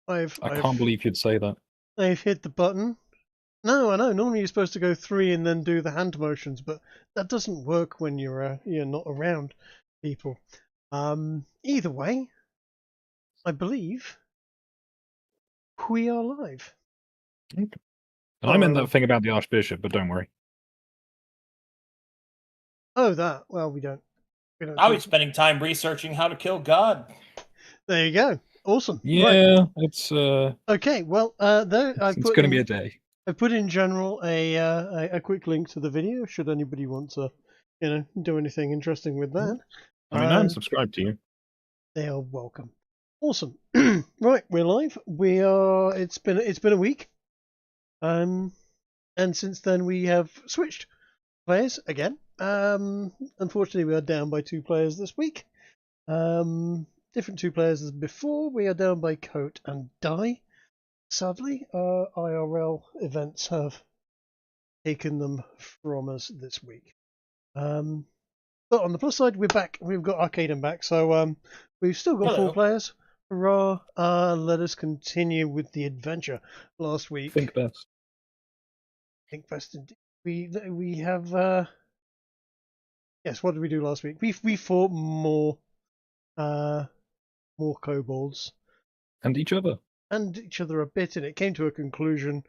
I can't believe you'd say that. I've hit the button. No, I know. Normally you're supposed to go 3 and then do the hand motions, but that doesn't work when you're not around people. Either way, I believe we are live. Okay. And I meant that thing about the Archbishop, but don't worry. Oh, that. Well, we don't. I'll be spending time researching how to kill God. There you go. Awesome. Yeah, right. it's okay. Well, there it's going to be a day. I put in general a quick link to the video. Should anybody want to, do anything interesting with that? I mean, I'm subscribed to you. They are welcome. Awesome. Right, we're live. We are. It's been a week. And since then we have switched players again. Unfortunately, we are down by 2 players this week. Different 2 players as before. We are down by Coat and Die. Sadly, IRL events have taken them from us this week. But on the plus side, we're back. We've got Arcadum back, so we've still got 4 players. Hurrah! Let us continue with the adventure. Last week, Think best. Think best indeed. We have yes. What did we do last week? We fought more kobolds And each other. And each other a bit, and it came to a conclusion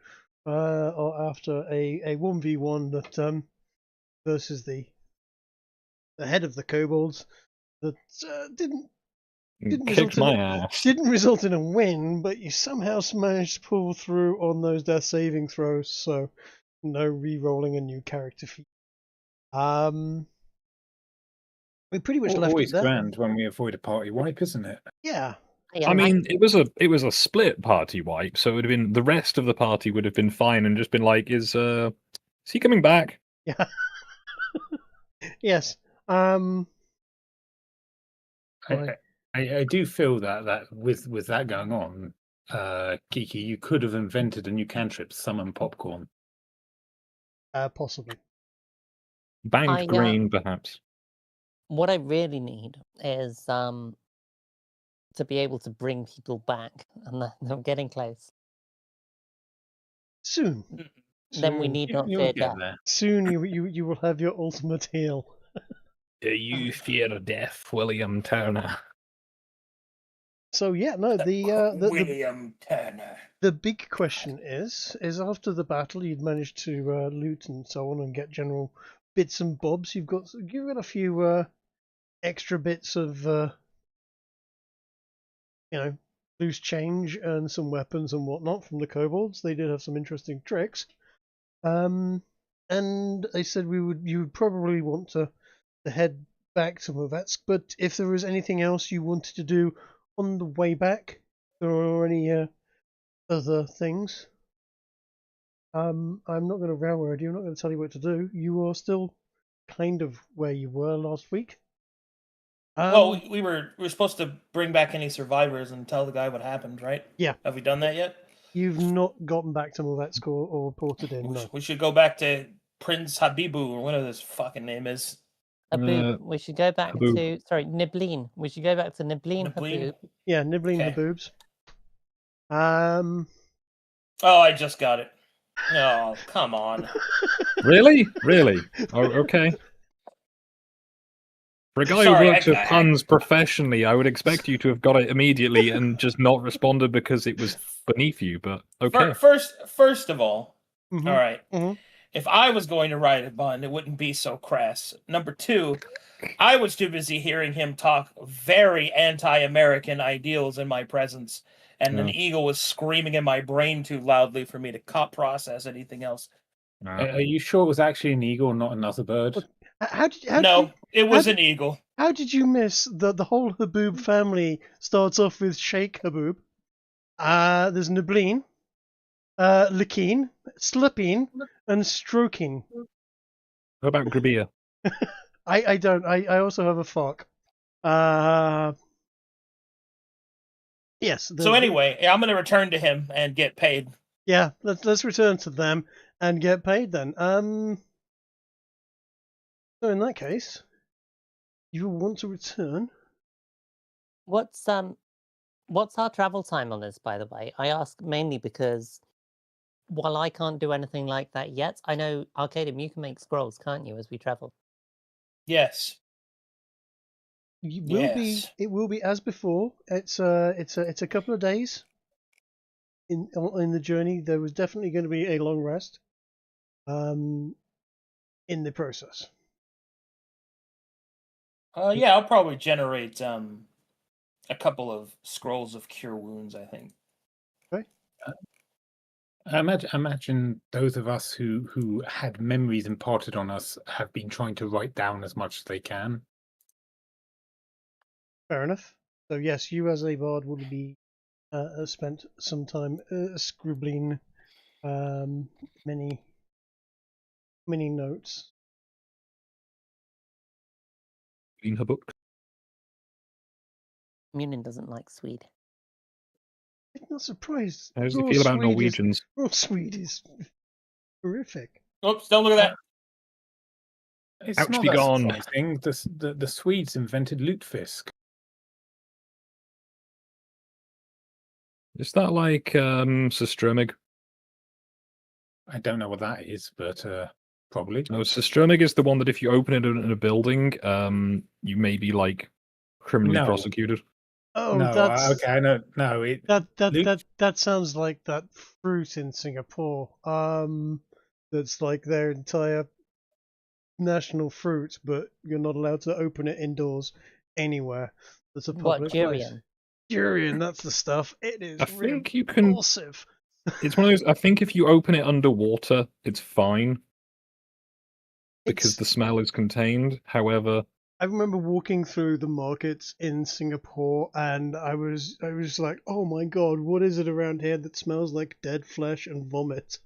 after a 1v1 that versus the head of the kobolds that didn't kick my ass. Didn't result in a win, but you somehow managed to pull through on those death saving throws, so no re-rolling a new character feat. We pretty much left always it there. grand when we avoid a party wipe, isn't it? Yeah. I mean, it was a split party wipe, so it would have been the rest of the party would have been fine and just been like, is he coming back? Yeah. Yes. I do feel that with that going on, Kiki, you could have invented a new cantrip, summon popcorn. Possibly. Banked green, perhaps. What I really need is to be able to bring people back, and I'm getting close. Soon. Then we need not fear death. Soon you will have your ultimate heal. Do you fear death, William Turner? So yeah, no, William Turner. The big question is after the battle you'd managed to loot and so on and get general bits and bobs. You've got a few extra bits of loose change and some weapons and whatnot from the kobolds. They did have some interesting tricks. And they said you would probably want to head back to Morvetsk, but if there was anything else you wanted to do on the way back, or any other things, I'm not going to railroad you. I'm not going to tell you what to do. You are still kind of where you were last week. Well, we were supposed to bring back any survivors and tell the guy what happened, right? Yeah. Have we done that yet? You've not gotten back to Morvetsk or reported in. No. We should go back to Prince Habibu, or whatever this fucking name is. Haboob. We should go back to Niblin. We should go back to Niblin Haboob. Yeah, Niblin Haboobs. Oh, I just got it. Oh, come on. Really? Oh, okay. For a guy who works with puns professionally, I would expect you to have got it immediately and just not responded because it was beneath you, but okay. First of all, all right. If I was going to write a bun, it wouldn't be so crass. Number 2, I was too busy hearing him talk very anti-American ideals in my presence, and an eagle was screaming in my brain too loudly for me to process anything else. Are you sure it was actually an eagle, not another bird? It was an eagle. How did you miss the whole Haboob family starts off with Sheikh Haboob? There's Niblin, Lakin, Slipping, and Stroking. What about Grabia? I don't. I also have a fuck. Yes. So anyway, I'm going to return to him and get paid. Yeah, let's return to them and get paid then. So in that case, you will want to return. What's What's our travel time on this, by the way? I ask mainly because while I can't do anything like that yet, I know, Arcadum, you can make scrolls, can't you, as we travel? Yes. It Yes. will be as before. It's a couple of days in the journey. There was definitely going to be a long rest in the process. Yeah, I'll probably generate a couple of scrolls of cure wounds, I think. Okay. I imagine those of us who had memories imparted on us have been trying to write down as much as they can. Fair enough. So yes, you as a bard will be spent some time scribbling many notes. In her book. Munin doesn't like Swede. I'm not surprised. How does he feel about Norwegians? Raw Swede is horrific. Oops! Don't look at that. It's Ouch, not be that gone. surprising. The Swedes invented lutefisk. Is that like Sistromig? I don't know what that is, but probably. No, Sistromig is the one that if you open it in a building, you may be like criminally No. prosecuted. Oh, No, that's okay, I know. No, that sounds like that fruit in Singapore. That's like their entire national fruit, but you're not allowed to open it indoors anywhere. That's a What, public place. durian? Durian, that's the stuff. It is I think you can. repulsive. It's one of those. I think if you open it underwater, it's fine because It's- the smell is contained. However, I remember walking through the markets in Singapore, and I was like, "Oh my god, what is it around here that smells like dead flesh and vomit?"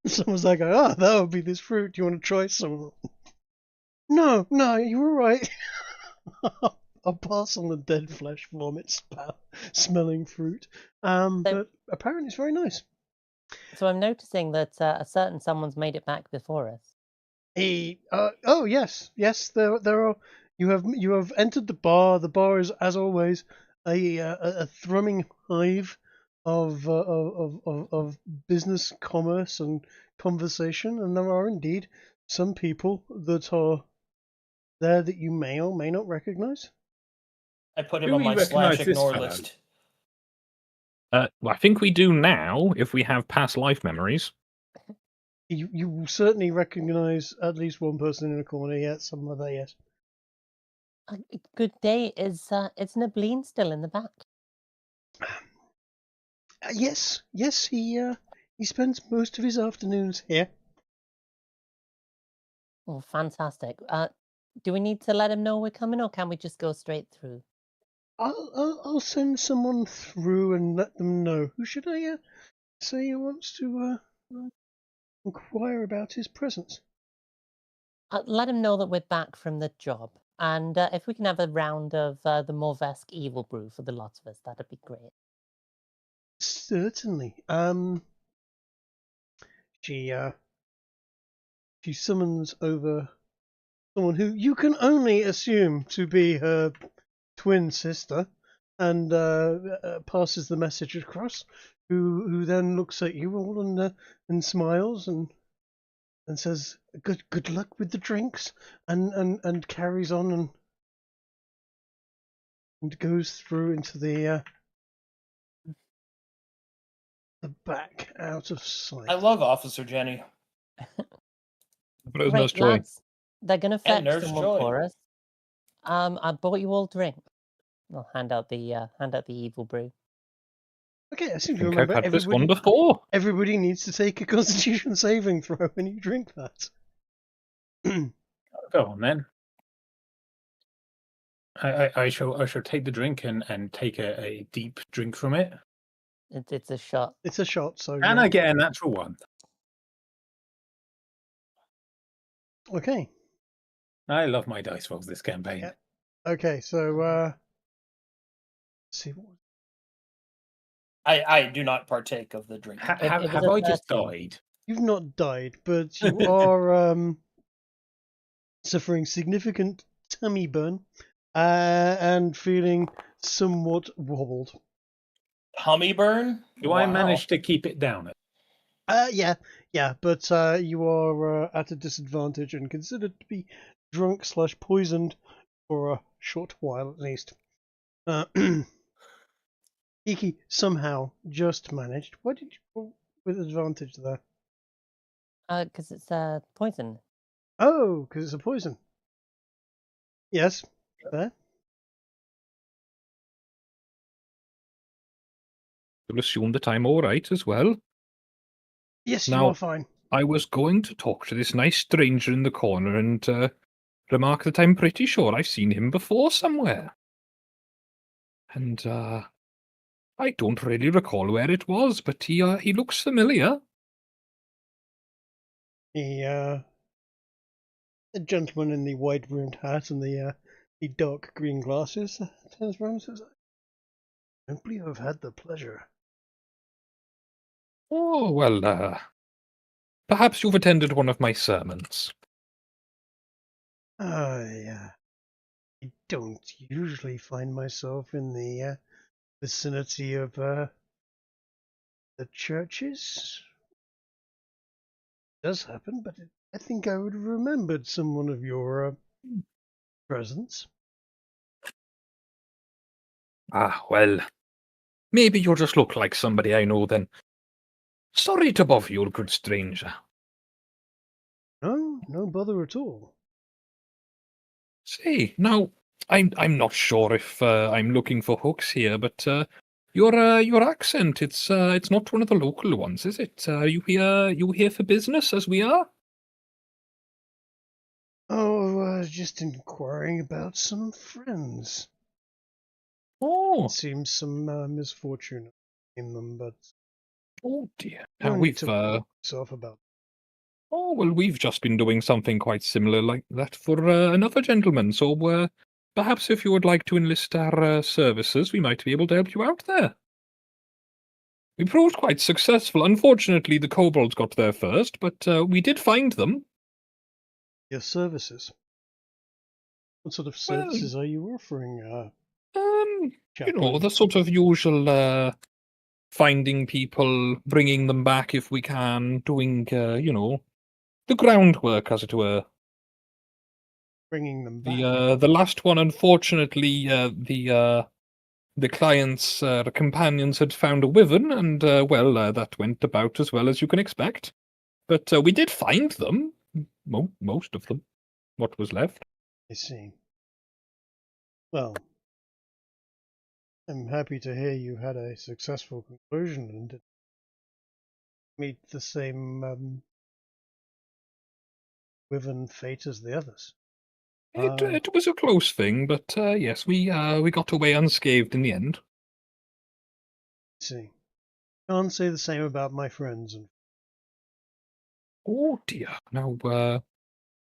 Someone's like, "Ah, that would be this fruit. Do you want to try some?" No, you were right. I'll pass on the dead flesh vomit smelling fruit. But apparently it's very nice. So I'm noticing that a certain someone's made it back before us. Oh yes, there are. You have entered the bar. The bar is, as always, a thrumming hive of business, commerce, and conversation. And there are indeed some people that are there that you may or may not recognize. I put him Do on we my recognise / this ignore fellow? list. well, I think we do now if we have past life memories. You will certainly recognize at least one person in a corner. Yes, some other yes. Good day. Is Nableen still in the back? Yes, he spends most of his afternoons here. Oh, fantastic. Do we need to let him know we're coming, or can we just go straight through? I'll send someone through and let them know. Who should I say wants to inquire about his presence? Let him know that we're back from the job, and if we can have a round of the Morvetsk Evil Brew for the lot of us, that'd be great. Certainly. She summons over someone who you can only assume to be her twin sister, and passes the message across. Who then looks at you all and smiles and says, "Good luck with the drinks," and carries on and goes through into the back out of sight. I love Officer Jenny. But it was Right, Nurse Joy. lads, they're gonna fetch Nurse someone Joy. for us. I bought you all drinks. I'll hand out the Evil Brew. Okay, I seem I to think I've remember had this one before. everybody needs to take a Constitution saving throw when you drink that. Go on then. I shall take the drink and take a deep drink from it. It's a shot. It's a shot, so And yeah. I get a natural one. Okay. I love my dice rolls this campaign. Yeah. Okay, so let's see what. I do not partake of the drink. Have It was I a just 13. died? You've not died, but you are suffering significant tummy burn and feeling somewhat wobbled. Tummy burn? Do I manage to keep it down? Yeah, but you are at a disadvantage and considered to be drunk / poisoned for a short while at least. Kiki somehow just managed. Why did you roll with advantage there? Because it's poison. Oh, because it's a poison. Yes, there. You'll assume that I'm all right as well. Yes, you Now, are fine. I was going to talk to this nice stranger in the corner and remark that I'm pretty sure I've seen him before somewhere. And I don't really recall where it was, but he looks familiar. The gentleman in the wide-brimmed hat and the dark green glasses turns around and says, "I don't believe I've had the pleasure." Oh, well, perhaps you've attended one of my sermons. I don't usually find myself in the vicinity of the churches. It does happen, but I think I would have remembered someone of your presence. Ah, well, maybe you just look like somebody I know then. Sorry to bother you, good stranger. No bother at all. Say, now, I'm not sure if I'm looking for hooks here, but your accent, it's not one of the local ones, is it? You here for business as we are? Oh, just inquiring about some friends. Oh, It seems some misfortune in them, but oh dear. no Now need to worry yourself about. oh well, we've just been doing something quite similar like that for another gentleman. So perhaps if you would like to enlist our services, we might be able to help you out there. We proved quite successful. Unfortunately, the kobolds got there first, but we did find them. Your services. What sort of services are you offering? The sort of usual finding people, bringing them back if we can, doing, the groundwork, as it were. Bringing them back. The last one, unfortunately, the client's companions had found a wyvern, and that went about as well as you can expect. But we did find them, most of them. What was left? I see. Well, I'm happy to hear you had a successful conclusion and didn't meet the same wyvern fate as the others. It was a close thing, but yes, we got away unscathed in the end. I see. Can't say the same about my friends. Oh dear. Now,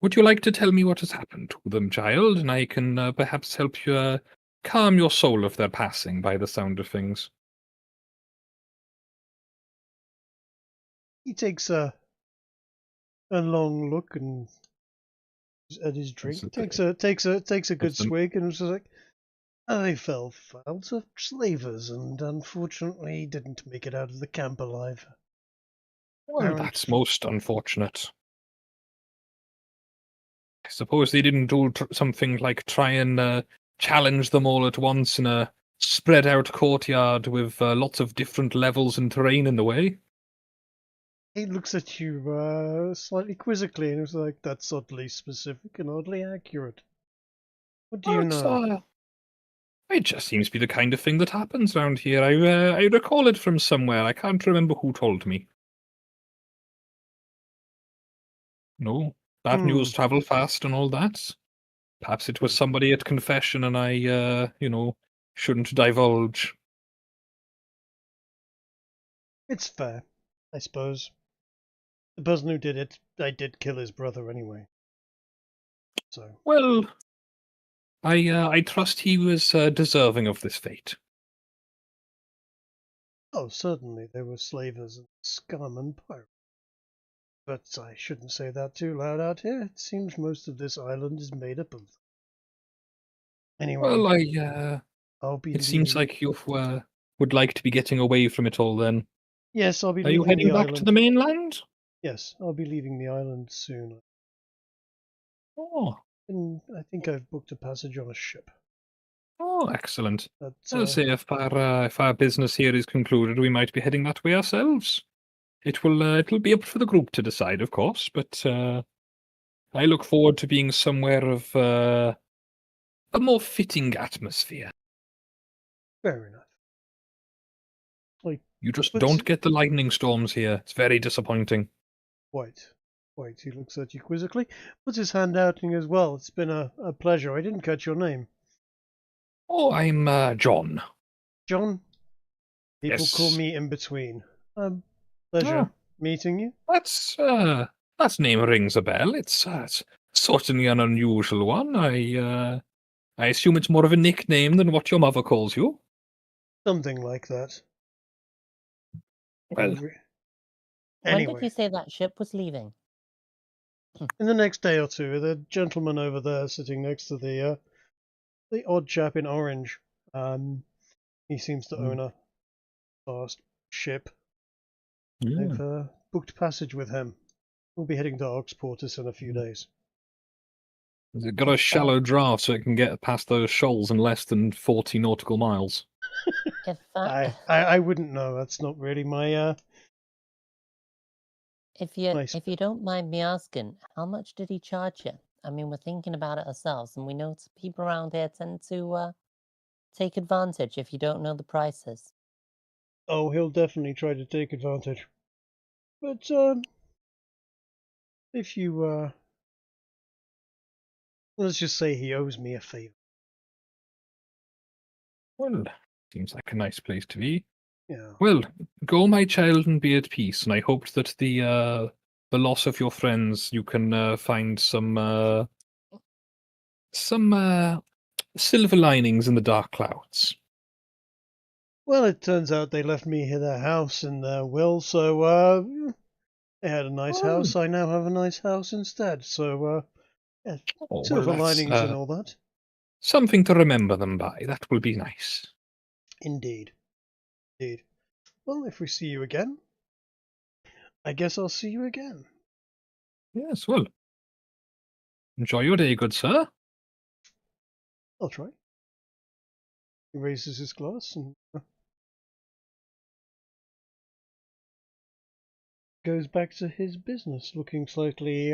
would you like to tell me what has happened to them, child, and I can perhaps help you calm your soul of their passing by the sound of things? He takes a long look and at his drink. Takes a good swig and was like, "I fell foul to slavers and unfortunately didn't make it out of the camp alive." Well, that's most unfortunate. I suppose they didn't do something like try and challenge them all at once in a spread-out courtyard with lots of different levels and terrain in the way. He looks at you slightly quizzically and was like, "That's oddly specific and oddly accurate. What do you know?" It just seems to be the kind of thing that happens around here. I recall it from somewhere. I can't remember who told me. No, bad news travel fast and all that. Perhaps it was somebody at confession and I, shouldn't divulge. It's fair, I suppose. The person who did it, I did kill his brother anyway. So. Well, I trust he was deserving of this fate. Oh, certainly, there were slavers and scum and pirates. But I shouldn't say that too loud out here. It seems most of this island is made up of them. Anyway. Well, I'll be. It seems like you would like to be getting away from it all. Then, Yes, I'll be. are you leaving heading the back island. to the mainland? Yes, I'll be leaving the island soon. Oh, And I think I've booked a passage on a ship. oh, excellent. But, I'll say if our business here is concluded, we might be heading that way ourselves. It'll be up for the group to decide, of course, but I look forward to being somewhere of a more fitting atmosphere. fair enough. You just But- don't get the lightning storms here. It's very disappointing. Quite. He looks at you quizzically. Puts his hand out as well. It's been a pleasure. I didn't catch your name. Oh, I'm John. John? People Yes. call me in between. Pleasure meeting you. That name rings a bell. It's certainly an unusual one. I assume it's more of a nickname than what your mother calls you. Something like that. Well, When Anyway, did you say that ship was leaving? in the next day or two, the gentleman over there sitting next to the odd chap in orange, he seems to own a fast ship. yeah. They've booked passage with him. We'll be heading to Oxportus in a few days. Has it got a shallow draft so it can get past those shoals in less than 40 nautical miles? If I wouldn't know. That's not really my Nice. if you don't mind me asking, how much did he charge you? I mean, we're thinking about it ourselves, and we know people around here tend to take advantage if you don't know the prices. Oh, he'll definitely try to take advantage. But if you let's just say he owes me a favor. Well, seems like a nice place to be. Yeah. Well, go, my child, and be at peace. And I hope that the loss of your friends, you can find some silver linings in the dark clouds. Well, it turns out they left me their house in their will, so they had a nice house. I now have a nice house instead. So yeah, Oh, silver well, that's, linings and all that. something to remember them by. That will be nice. Indeed. Well, if we see you again, I guess I'll see you again. Yes, well. Enjoy your day, good sir. I'll try. He raises his glass and goes back to his business, looking slightly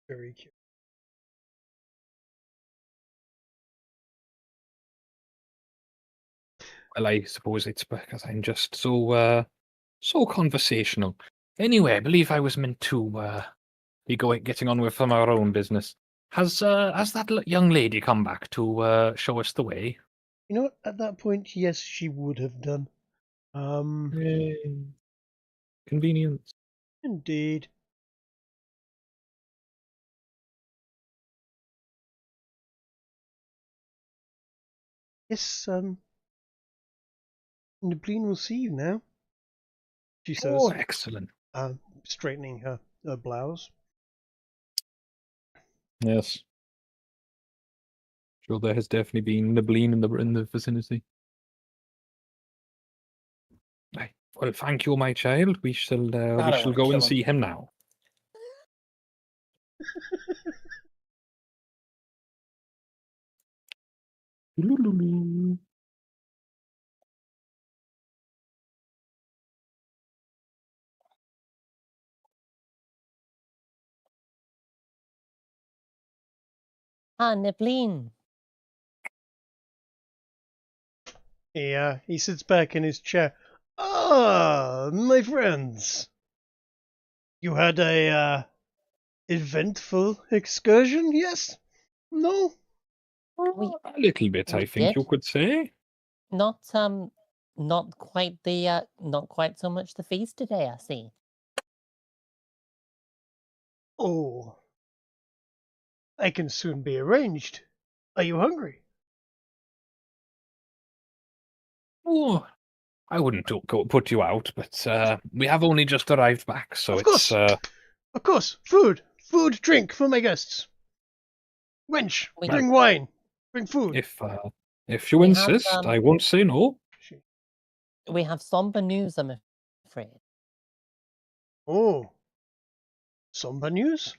very cute. Well, I suppose it's because I'm just so conversational. Anyway, I believe I was meant to be getting on with some of our own business. Has that young lady come back to show us the way? You know what? At that point, yes, she would have done. Yay. Convenience. Indeed. Yes, Nibleen will see you now, she says, Oh, excellent. straightening her blouse. Yes. Sure, there has definitely been Nibleen in the vicinity. Right. Well, thank you, my child. We shall I go wanna and kill see him now. Lululu. Ah, Nibleen. He sits back in his chair. Ah, my friends. You had a eventful excursion, yes? No? We- A little bit, I we think you did. could say. Not quite not quite so much the feast today, I see. Oh. I can soon be arranged. Are you hungry? Oh, I wouldn't put you out, but we have only just arrived back, so Of course. Of course. Food, drink for my guests. Wench, We- bring wine. Bring food. If you We have, insist, I won't say no. We have somber news, I'm afraid. Oh. Somber news?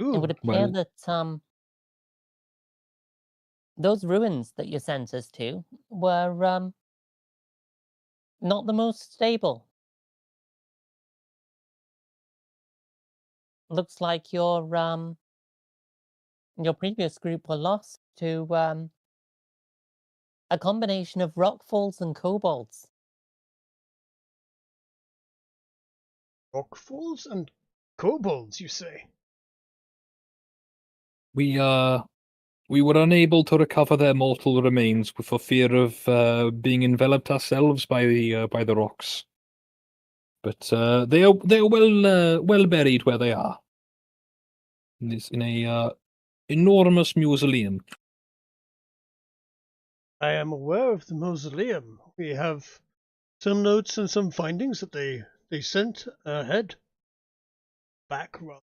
Ooh. It would appear that those ruins that you sent us to were not the most stable. Looks like your previous group were lost to a combination of rockfalls and kobolds. Rockfalls and kobolds, you say? We were unable to recover their mortal remains for fear of being enveloped ourselves by the rocks. But they are well buried where they are. In a enormous mausoleum. I am aware of the mausoleum. We have some notes and some findings that they sent ahead. Back, rather.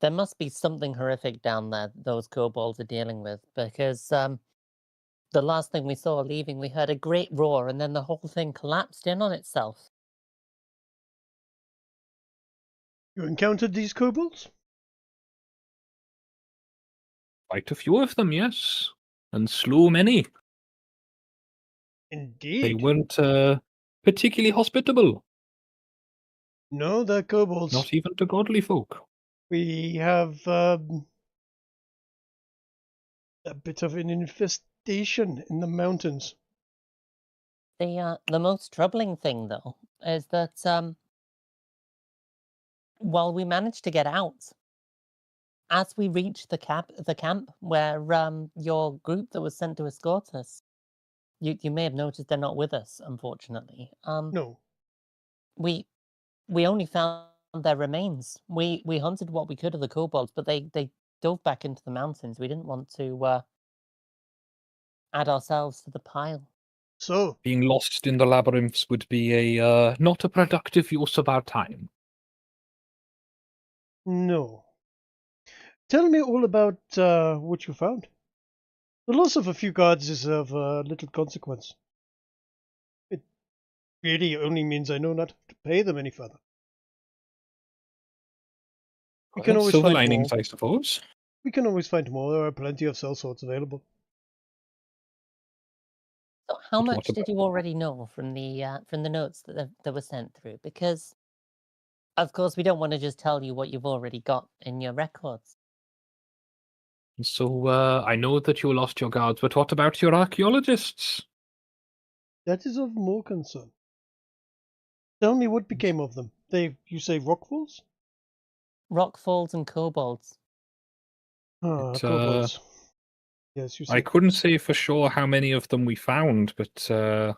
There must be something horrific down there those kobolds are dealing with, because the last thing we saw leaving, we heard a great roar, and then the whole thing collapsed in on itself. You encountered these kobolds? Quite a few of them, yes, and slew many. Indeed. They weren't particularly hospitable. No, they're kobolds. Not even to godly folk. We have a bit of an infestation in the mountains. The most troubling thing, though, is that while we managed to get out, as we reached the camp where your group that was sent to escort us, you may have noticed they're not with us, unfortunately. No. We only found their remains. We hunted what we could of the kobolds, but they dove back into the mountains. We didn't want to add ourselves to the pile. So being lost in the labyrinths would be a not a productive use of our time. no. Tell me all about what you found. The loss of a few guards is of little consequence. It really only means I know not to pay them any further. We can always Silver find linings, more. I suppose. We can always find more. There are plenty of cell sorts available. So how But what much did you already know from the notes that were sent through? Because, of course, we don't want to just tell you what you've already got in your records. So I know that you lost your guards, but what about your archaeologists? That is of more concern. Tell me what became of them. You say rockfalls? Rockfalls and kobolds. Ah, It, kobolds. Yes, you I said. couldn't say for sure how many of them we found, but there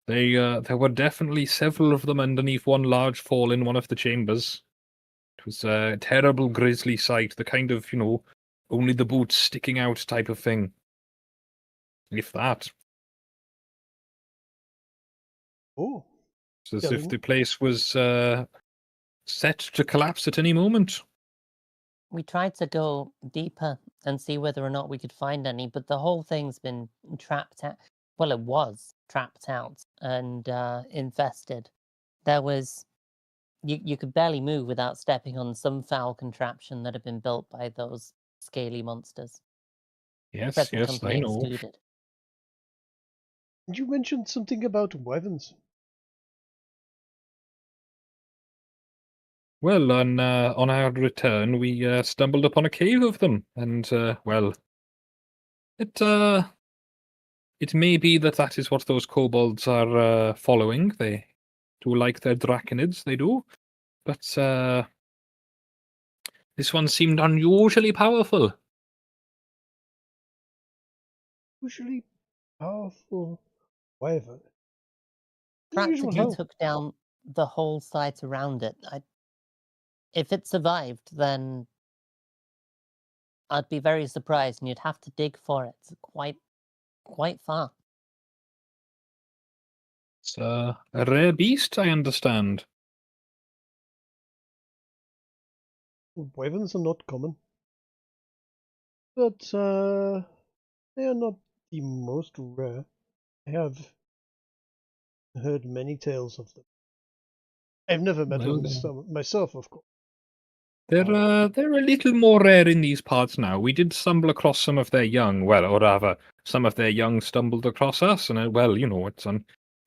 were definitely several of them underneath one large fall in one of the chambers. It was a terrible, grisly sight, the kind of, only the boots sticking out type of thing. If that. Oh. It's as if the place was set to collapse at any moment. We tried to go deeper and see whether or not we could find any, but the whole thing's been trapped out. Well, it was trapped out and infested. There was you could barely move without stepping on some foul contraption that had been built by those scaly monsters. Yes, Present yes, company I know. excluded. You mentioned something about wyverns. Well, on our return, we stumbled upon a cave of them, and well, it may be that is what those kobolds are following. They do like their draconids, they do, but this one seemed unusually powerful. Usually powerful wyvern. Practically took down the whole site around it. If it survived, then I'd be very surprised, and you'd have to dig for it quite far. It's a rare beast, I understand. Wyverns are not common, but they are not the most rare. I have heard many tales of them. I've never met Well, one myself, of course. they're a little more rare in these parts now. We did stumble across some of their young, well, or rather, some of their young stumbled across us, and well, you know, it's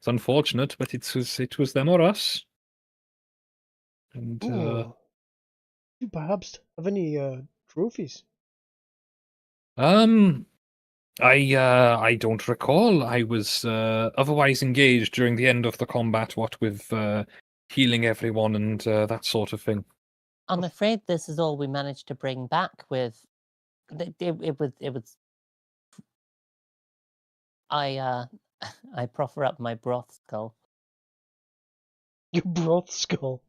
unfortunate, but it was them or us. And Do you perhaps have any trophies? I don't recall. I was otherwise engaged during the end of the combat, what with healing everyone and that sort of thing. I'm afraid this is all we managed to bring back with it was I proffer up my broth skull. Your broth skull.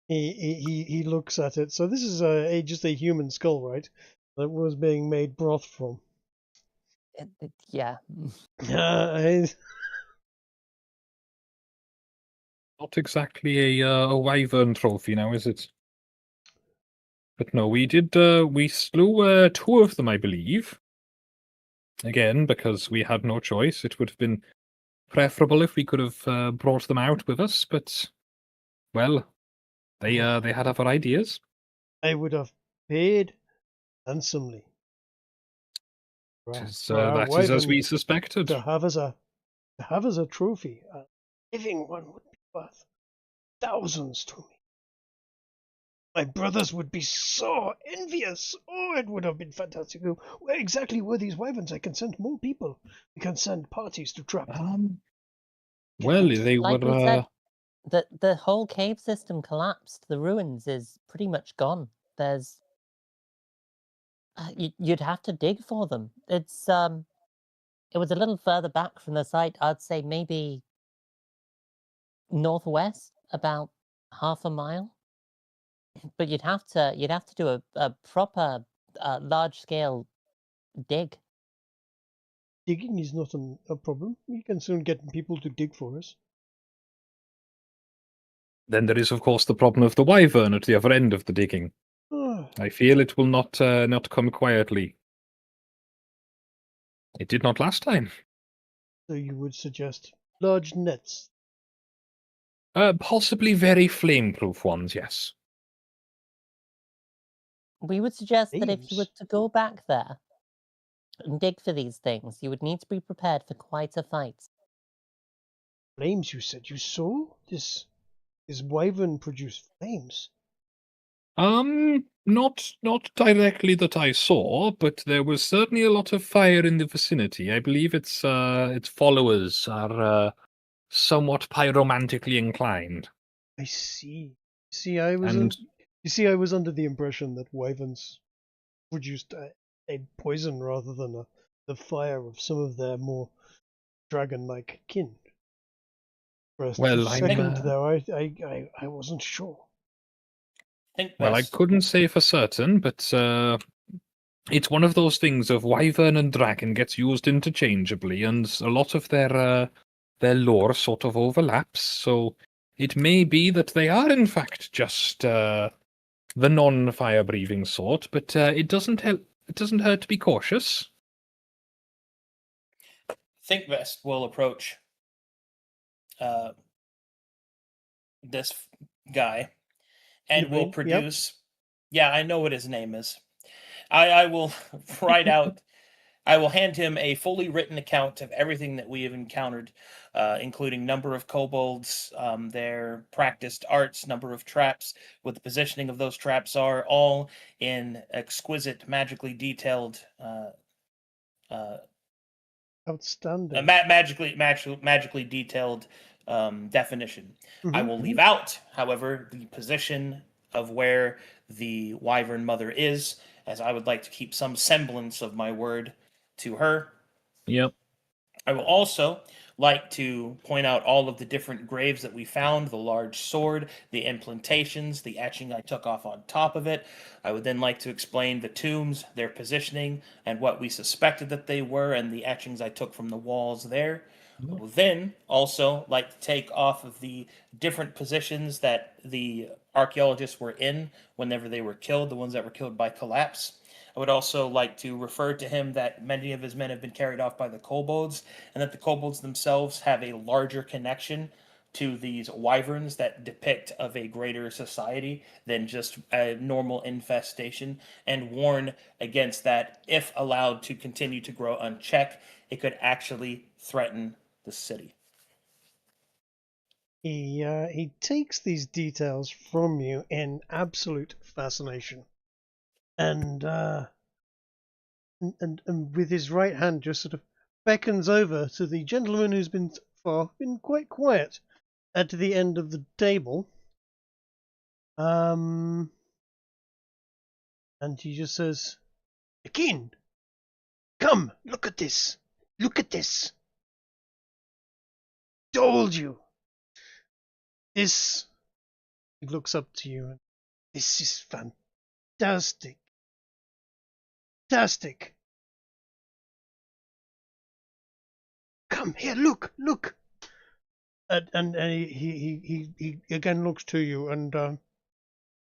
He looks at it. So this is just a human skull, right? That was being made broth from. Yeah. Not exactly a wyvern trophy now, is it? But no, we did. We slew 2 of them, I believe. Again, because we had no choice. It would have been preferable if we could have brought them out with us, but well, they had other ideas. I would have paid handsomely. That is as we suspected. To have as a trophy, a living one would be worth thousands to me. My brothers would be so envious. Oh, it would have been fantastic. Where exactly were these wyverns? I can send more people. We can send parties to trap them. Well, they like were. We said, the whole cave system collapsed. The ruins is pretty much gone. There's you'd have to dig for them. It was a little further back from the site. I'd say maybe northwest, about half a mile. But you'd have to do a proper large scale dig. Digging is not a problem. We can soon get people to dig for us. Then there is, of course, the problem of the wyvern at the other end of the digging. I feel it will not come quietly. It did not last time. So you would suggest large nets? Possibly very flame-proof ones, yes. We would suggest that if you were to go back there and dig for these things, you would need to be prepared for quite a fight. Flames, you said? You saw this wyvern produce flames? Not directly that I saw, but there was certainly a lot of fire in the vicinity. I believe its followers are somewhat pyromantically inclined. I see. I was under the impression that wyverns produced a poison rather than the fire of some of their more dragon-like kin. For a second there, I wasn't sure. Well, I couldn't say for certain, but it's one of those things of wyvern and dragon gets used interchangeably, and a lot of their lore sort of overlaps. So it may be that they are in fact just the non-fire breathing sort, but it doesn't help. It doesn't hurt to be cautious. Thinkvest will approach this guy and will produce. Yep. Yeah, I know what his name is. I will write out. I will hand him a fully written account of everything that we have encountered, including number of kobolds, their practiced arts, number of traps, what the positioning of those traps are, all in exquisite, magically detailed. Outstanding. Magically detailed definition. I will leave out, however, the position of where the wyvern mother is, as I would like to keep some semblance of my word to her. Yep. I will also like to point out all of the different graves that we found, the large sword, the implantations, the etching I took off on top of it. I would then like to explain the tombs, their positioning, and what we suspected that they were, and the etchings I took from the walls there. We'll then also like to take off of the different positions that the archaeologists were in whenever they were killed, the ones that were killed by collapse. I would also like to refer to him that many of his men have been carried off by the kobolds, and that the kobolds themselves have a larger connection to these wyverns that depict of a greater society than just a normal infestation, and warn against that if allowed to continue to grow unchecked, it could actually threaten the city. He takes these details from you in absolute fascination, and with his right hand just sort of beckons over to the gentleman who's been quite quiet at the end of the table. And he just says, "Akin, come, look at this. Look at this. Told you. This," he looks up to you, and "this is fantastic. Fantastic. Come here, look." And he again looks to you, and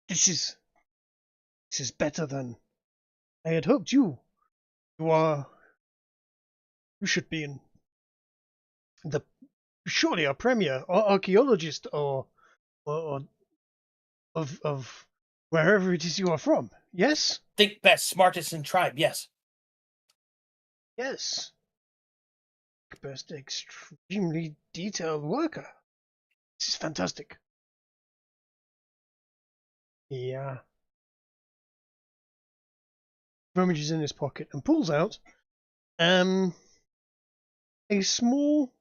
this is better than I had hoped. You should be in surely a premier or archaeologist or of wherever it is you are from. Yes? Think best, smartest in tribe, yes. Yes. Best, extremely detailed worker. This is fantastic. Yeah. Rummages in his pocket and pulls out a small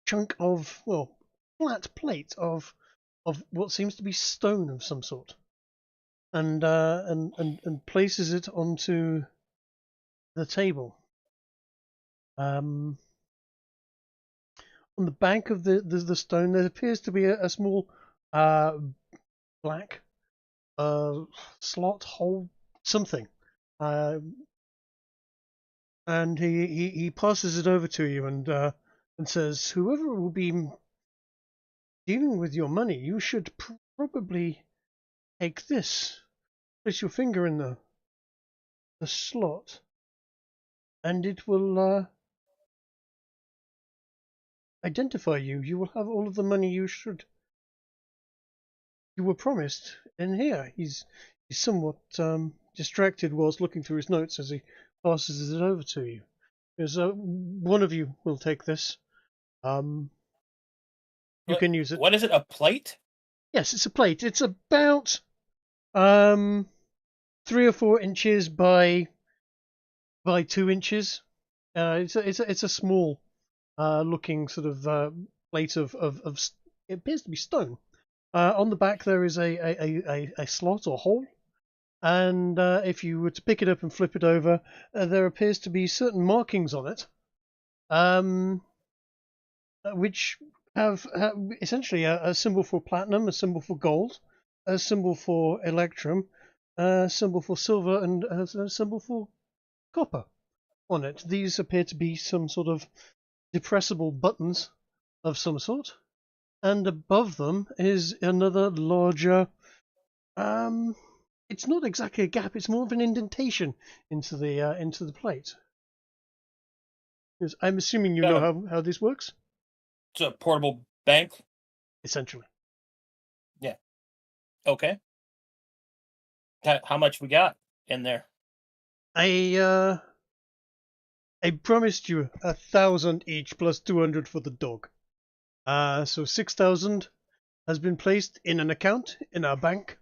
chunk of, well, flat plate of what seems to be stone of some sort, and places it onto the table. On the back of the stone there appears to be a small black slot hole, something, and he passes it over to you and says, "Whoever will be dealing with your money, you should probably take this. Place your finger in the slot, and it will identify you. You will have all of the money you were promised in here." He's somewhat distracted whilst looking through his notes as he passes it over to you. Because one of you will take this. You can use it. What is it? A plate? Yes, it's a plate. It's about 3 or 4 inches by 2 inches. It's a small looking sort of plate of it appears to be stone. On the back there is a slot or hole, and if you were to pick it up and flip it over, there appears to be certain markings on it, which have essentially a symbol for platinum, a symbol for gold, a symbol for electrum, a symbol for silver, and a symbol for copper on it. These appear to be some sort of depressible buttons of some sort, and above them is another larger, it's not exactly a gap, it's more of an indentation into the plate. I'm assuming you know how this works? It's a portable bank? Essentially. Yeah. Okay. How much we got in there? I promised you 1,000 each plus 200 for the dog. So 6,000 has been placed in an account in our bank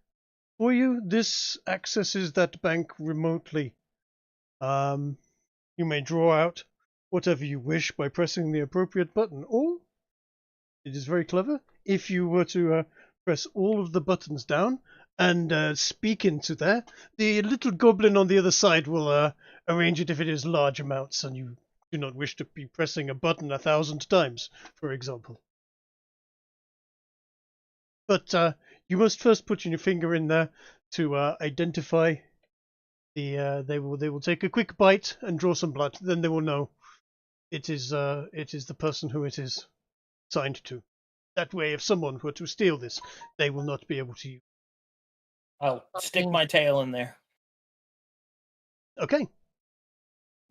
for you. This accesses that bank remotely. You may draw out whatever you wish by pressing the appropriate button, or it is very clever if you were to press all of the buttons down and speak into there, the little goblin on the other side will arrange it if it is large amounts and you do not wish to be pressing a button 1,000 times, for example. But you must first put your finger in there to identify They will take a quick bite and draw some blood. Then they will know it is the person who it is signed to. That way, if someone were to steal this, they will not be able to use. I'll stick my tail in there. Okay.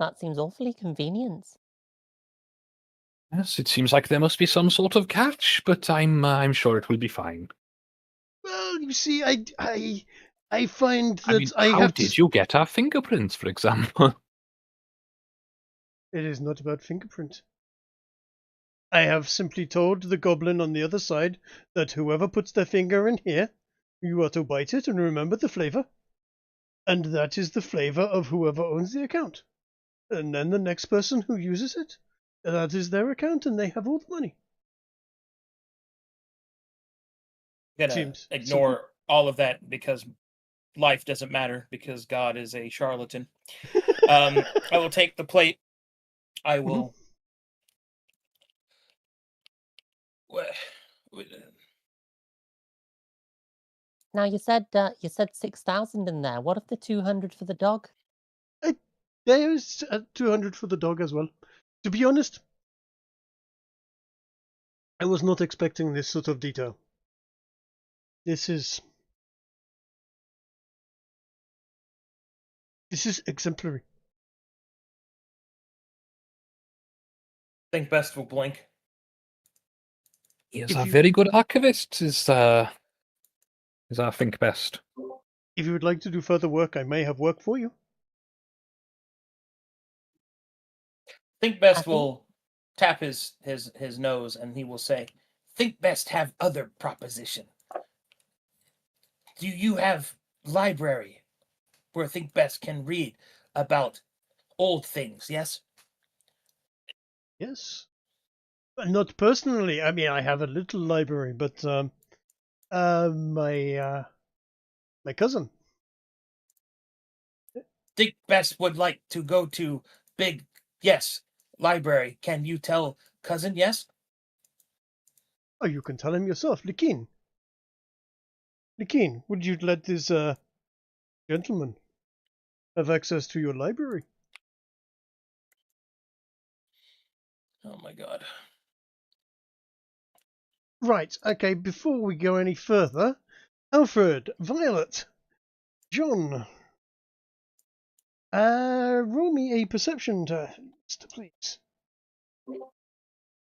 That seems awfully convenient. Yes, it seems like there must be some sort of catch, but I'm sure it will be fine. Well, you see, I find that I mean, how did you get our fingerprints, for example? It is not about fingerprint. I have simply told the goblin on the other side that whoever puts their finger in here, you are to bite it and remember the flavor. And that is the flavor of whoever owns the account. And then the next person who uses it, that is their account and they have all the money. I'm gonna ignore all of that because life doesn't matter because God is a charlatan. I will take the plate. I will. Now you said 6,000 in there. What of the 200 for the dog? There's 200 for the dog as well. To be honest, I was not expecting this sort of detail. This is exemplary. Think best will blink. He is a very good archivist, is our think best. If you would like to do further work, I may have work for you. Think best will tap his nose and he will say, "Think best have other proposition. Do you have library where Think best can read about old things? Yes." Yes. Not personally. I mean, I have a little library, but my cousin. Think best would like to go to big library. Can you tell cousin yes? Oh, you can tell him yourself, Likin. Likin, would you let this gentleman have access to your library? Oh my God. Right, okay, before we go any further, Alfred, Violet, John, roll me a perception test, please.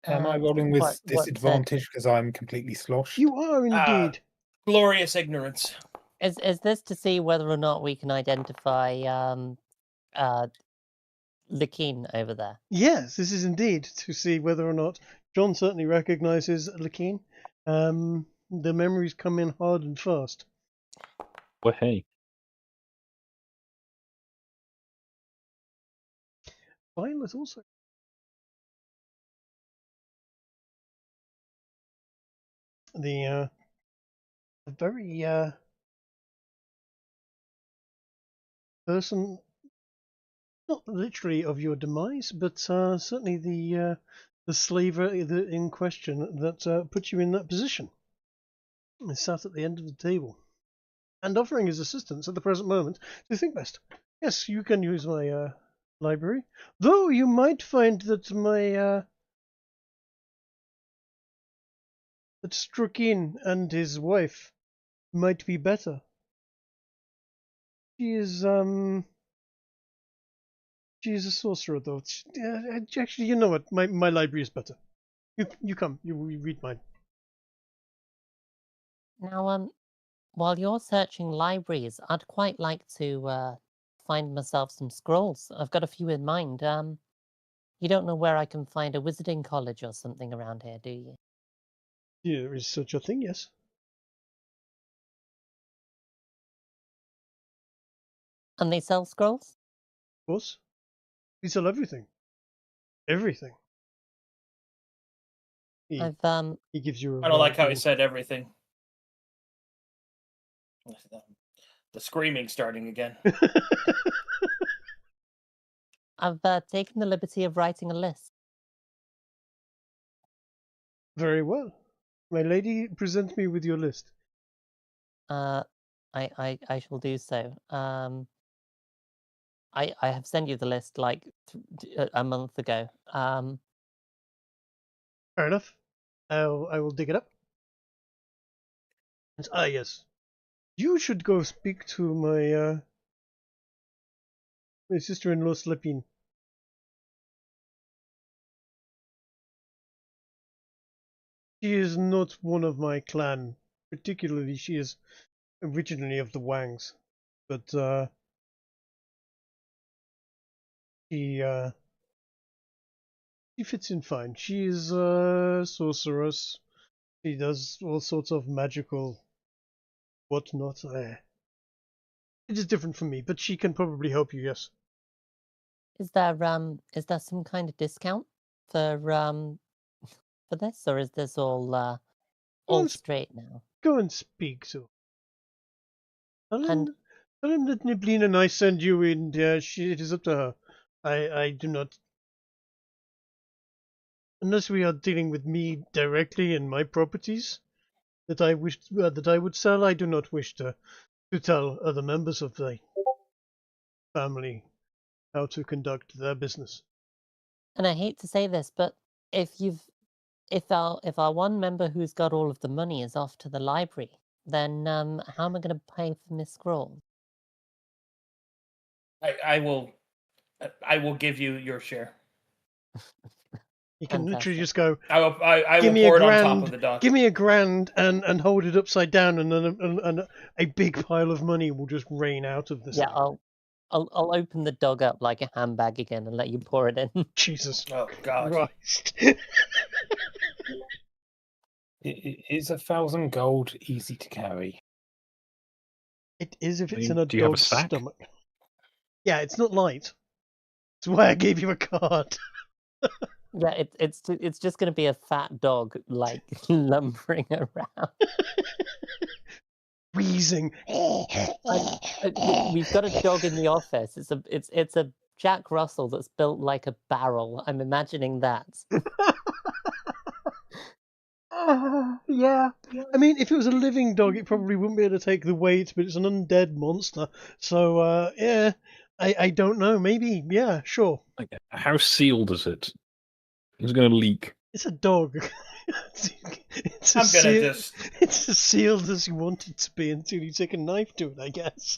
Am I rolling with disadvantage because I'm completely sloshed? You are indeed. Glorious ignorance. Is this to see whether or not we can identify Lakin over there? Yes, this is indeed to see whether or not John certainly recognizes Lakin. The memories come in hard and fast. Well, hey. Violet also. The very person, not literally of your demise, but certainly the slaver in question that put you in that position. He sat at the end of the table and offering his assistance at the present moment to think best. Yes, you can use my library, though you might find that my that Strukin and his wife might be better. She is a sorcerer, though. Actually, you know what? My library is better. You come. You read mine. Now, while you're searching libraries, I'd quite like to find myself some scrolls. I've got a few in mind. You don't know where I can find a wizarding college or something around here, do you? There is such a thing, yes. And they sell scrolls? Of course. We sell everything. Everything. He gives you. I don't like how he said everything. The screaming starting again. I've taken the liberty of writing a list. Very well. My lady, present me with your list. I shall do so. I have sent you the list like a month ago. Fair enough. I will dig it up. And, yes. You should go speak to my sister-in-law, Slepin. She is not one of my clan. Particularly, she is originally of the Wangs. But, she fits in fine. She is a sorceress. She does all sorts of magical whatnot. It is different from me, but she can probably help you, yes. Is there some kind of discount for this, or is this all straight now? Go and speak to her. Tell him that Niblin and I send you in. It is up to her. I do not. Unless we are dealing with me directly and my properties that I would sell, I do not wish to tell other members of the family how to conduct their business. And I hate to say this, but if our one member who's got all of the money is off to the library, then how am I going to pay for Miss Scroll? I will give you your share. You can literally just go. I will pour it on top of the dock. Give me $1,000 and hold it upside down, and then a big pile of money will just rain out of this. Yeah, I'll open the dog up like a handbag again and let you pour it in. Jesus. Oh God. Christ. Is 1,000 gold easy to carry? It is if it's in a Do you have a dog's sack? stomach. Yeah, it's not light. That's why I gave you a card. Yeah, it's just going to be a fat dog like lumbering around. Wheezing. We've got a dog in the office. It's a Jack Russell that's built like a barrel. I'm imagining that. Yeah. I mean, if it was a living dog, it probably wouldn't be able to take the weight, but it's an undead monster. So, yeah, I don't know. Maybe, yeah, sure. Okay. How sealed is it? Is it going to leak? It's a dog. It's as sealed as you want it to be until you take a knife to it, I guess.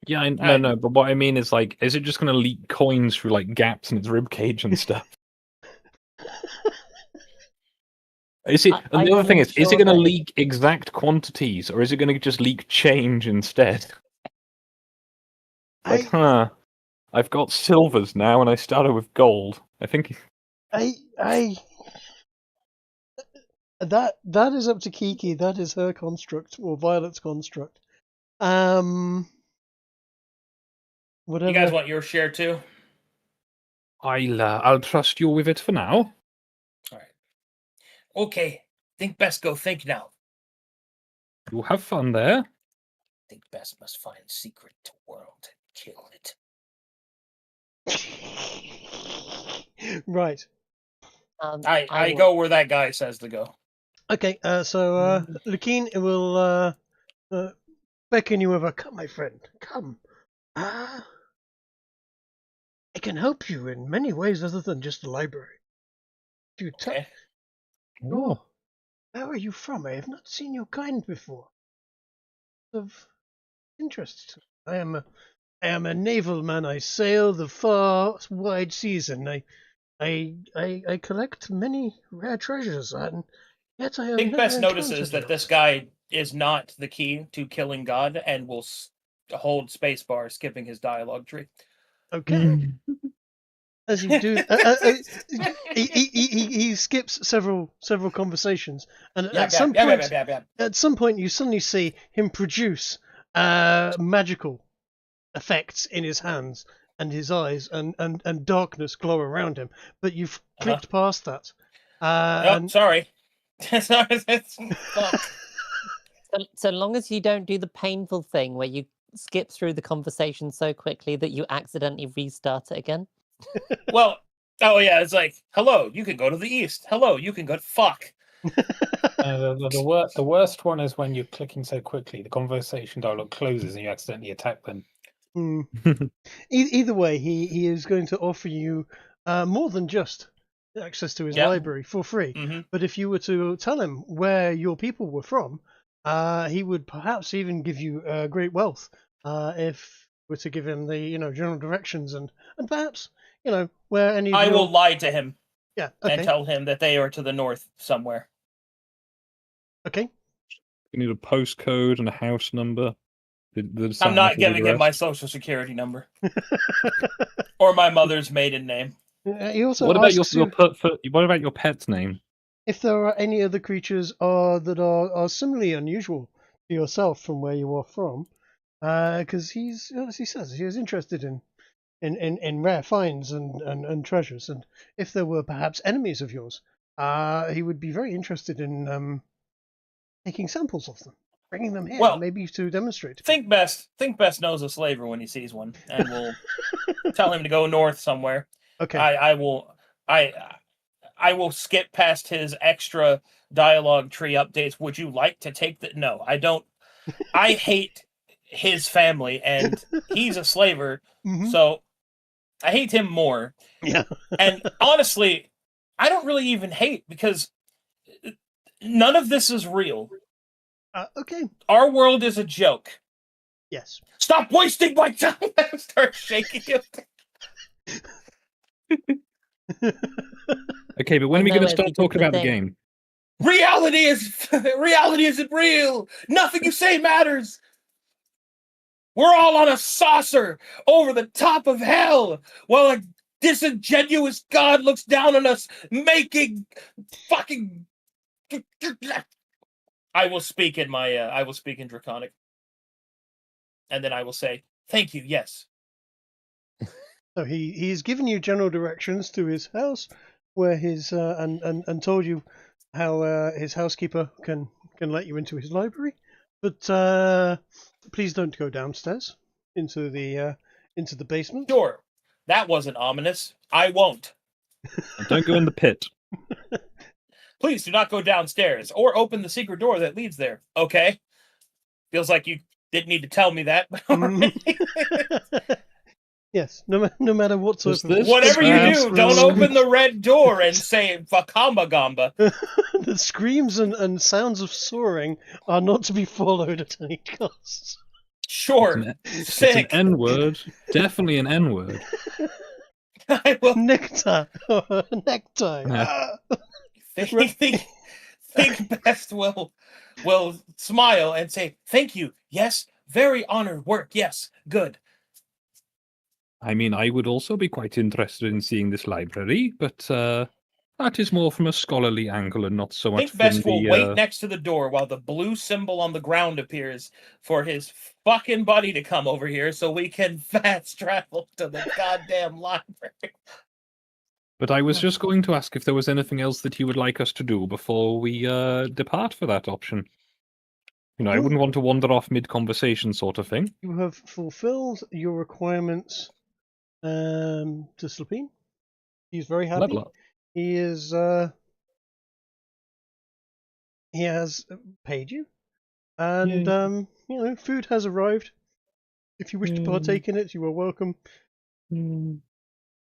Yeah, no, but what I mean is, like, is it just going to leak coins through, like, gaps in its ribcage and stuff? And the other thing is it going to leak exact quantities, or is it going to just leak change instead? Like, I've got silvers now, and I started with gold. I think... That is up to Kiki. That is her construct, or Violet's construct. Whatever. You guys want your share too? I'll trust you with it for now. All right. Okay. Think best go think now. You have fun there. Think best must find secret to world and kill it. Right. I go where that guy says to go. Okay, so Lukin will beckon you over. Come, my friend, come. I can help you in many ways other than just the library. Okay. Oh, where are you from? I have not seen your kind before. Of interest. I am a naval man. I sail the far, wide seas, and I collect many rare treasures, and yet I have Big never Best notices encountered that you. this guy is not the key to killing God and will hold spacebar, skipping his dialogue tree. Okay. As you do, he skips several conversations, and at some point you suddenly see him produce magical effects in his hands and his eyes, and darkness glow around him. But you've clicked past that. Sorry. So long as you don't do the painful thing where you skip through the conversation so quickly that you accidentally restart it again. Well, it's like, hello, you can go to the east. Hello, you can go to fuck. The worst one is when you're clicking so quickly, the conversation dialogue closes and you accidentally attack them. Either way, he is going to offer you more than just access to his library for free. Mm-hmm. But if you were to tell him where your people were from, he would perhaps even give you great wealth if you were to give him the general directions and perhaps where any. I will lie to him. Yeah. Okay. And tell him that they are to the north somewhere. Okay. You need a postcode and a house number. I'm not giving him my social security number or my mother's maiden name. He also what about what about your pet's name? If there are any other creatures that are similarly unusual to yourself from where you are from, because he's, as he says, he is interested in rare finds and treasures, and if there were perhaps enemies of yours, he would be very interested in taking samples of them, bringing them here, maybe to demonstrate. Think Best knows a slaver when he sees one, and will tell him to go north somewhere. Okay. I will skip past his extra dialogue tree updates. Would you like to take the? No, I don't. I hate his family, and he's a slaver, so I hate him more. Yeah. And honestly, I don't really even hate because none of this is real. Okay. Our world is a joke. Yes. Stop wasting my time! Start shaking him. Okay, but when are we going to start talking about the game? Reality isn't real. Nothing you say matters. We're all on a saucer over the top of hell while a disingenuous god looks down on us making fucking. I will speak in Draconic, and then I will say thank you. Yes. So he's given you general directions to his house, where his and told you how his housekeeper can let you into his library, but please don't go downstairs into the basement. Sure, that wasn't ominous. I won't. Don't go in the pit. Please do not go downstairs or open the secret door that leads there. Okay? Feels like you didn't need to tell me that. Yes, no matter what sort of... Whatever you do, don't open the red door and say Fakamba Gamba. The screams and sounds of soaring are not to be followed at any cost. Sure. It's an N-word. Definitely an N-word. Nectar. Nectar. Yeah. Think Best will smile and say, thank you. Yes, very honored work. Yes, good. I mean, I would also be quite interested in seeing this library, but that is more from a scholarly angle and not so much Think Best from will wait next to the door while the blue symbol on the ground appears for his fucking buddy to come over here so we can fast travel to the goddamn library. But I was just going to ask if there was anything else that you would like us to do before we depart for that option. I wouldn't want to wander off mid-conversation sort of thing. You have fulfilled your requirements to Slapine. He's very happy. Level up. He is. He has paid you, and food has arrived. If you wish to partake in it, you are welcome.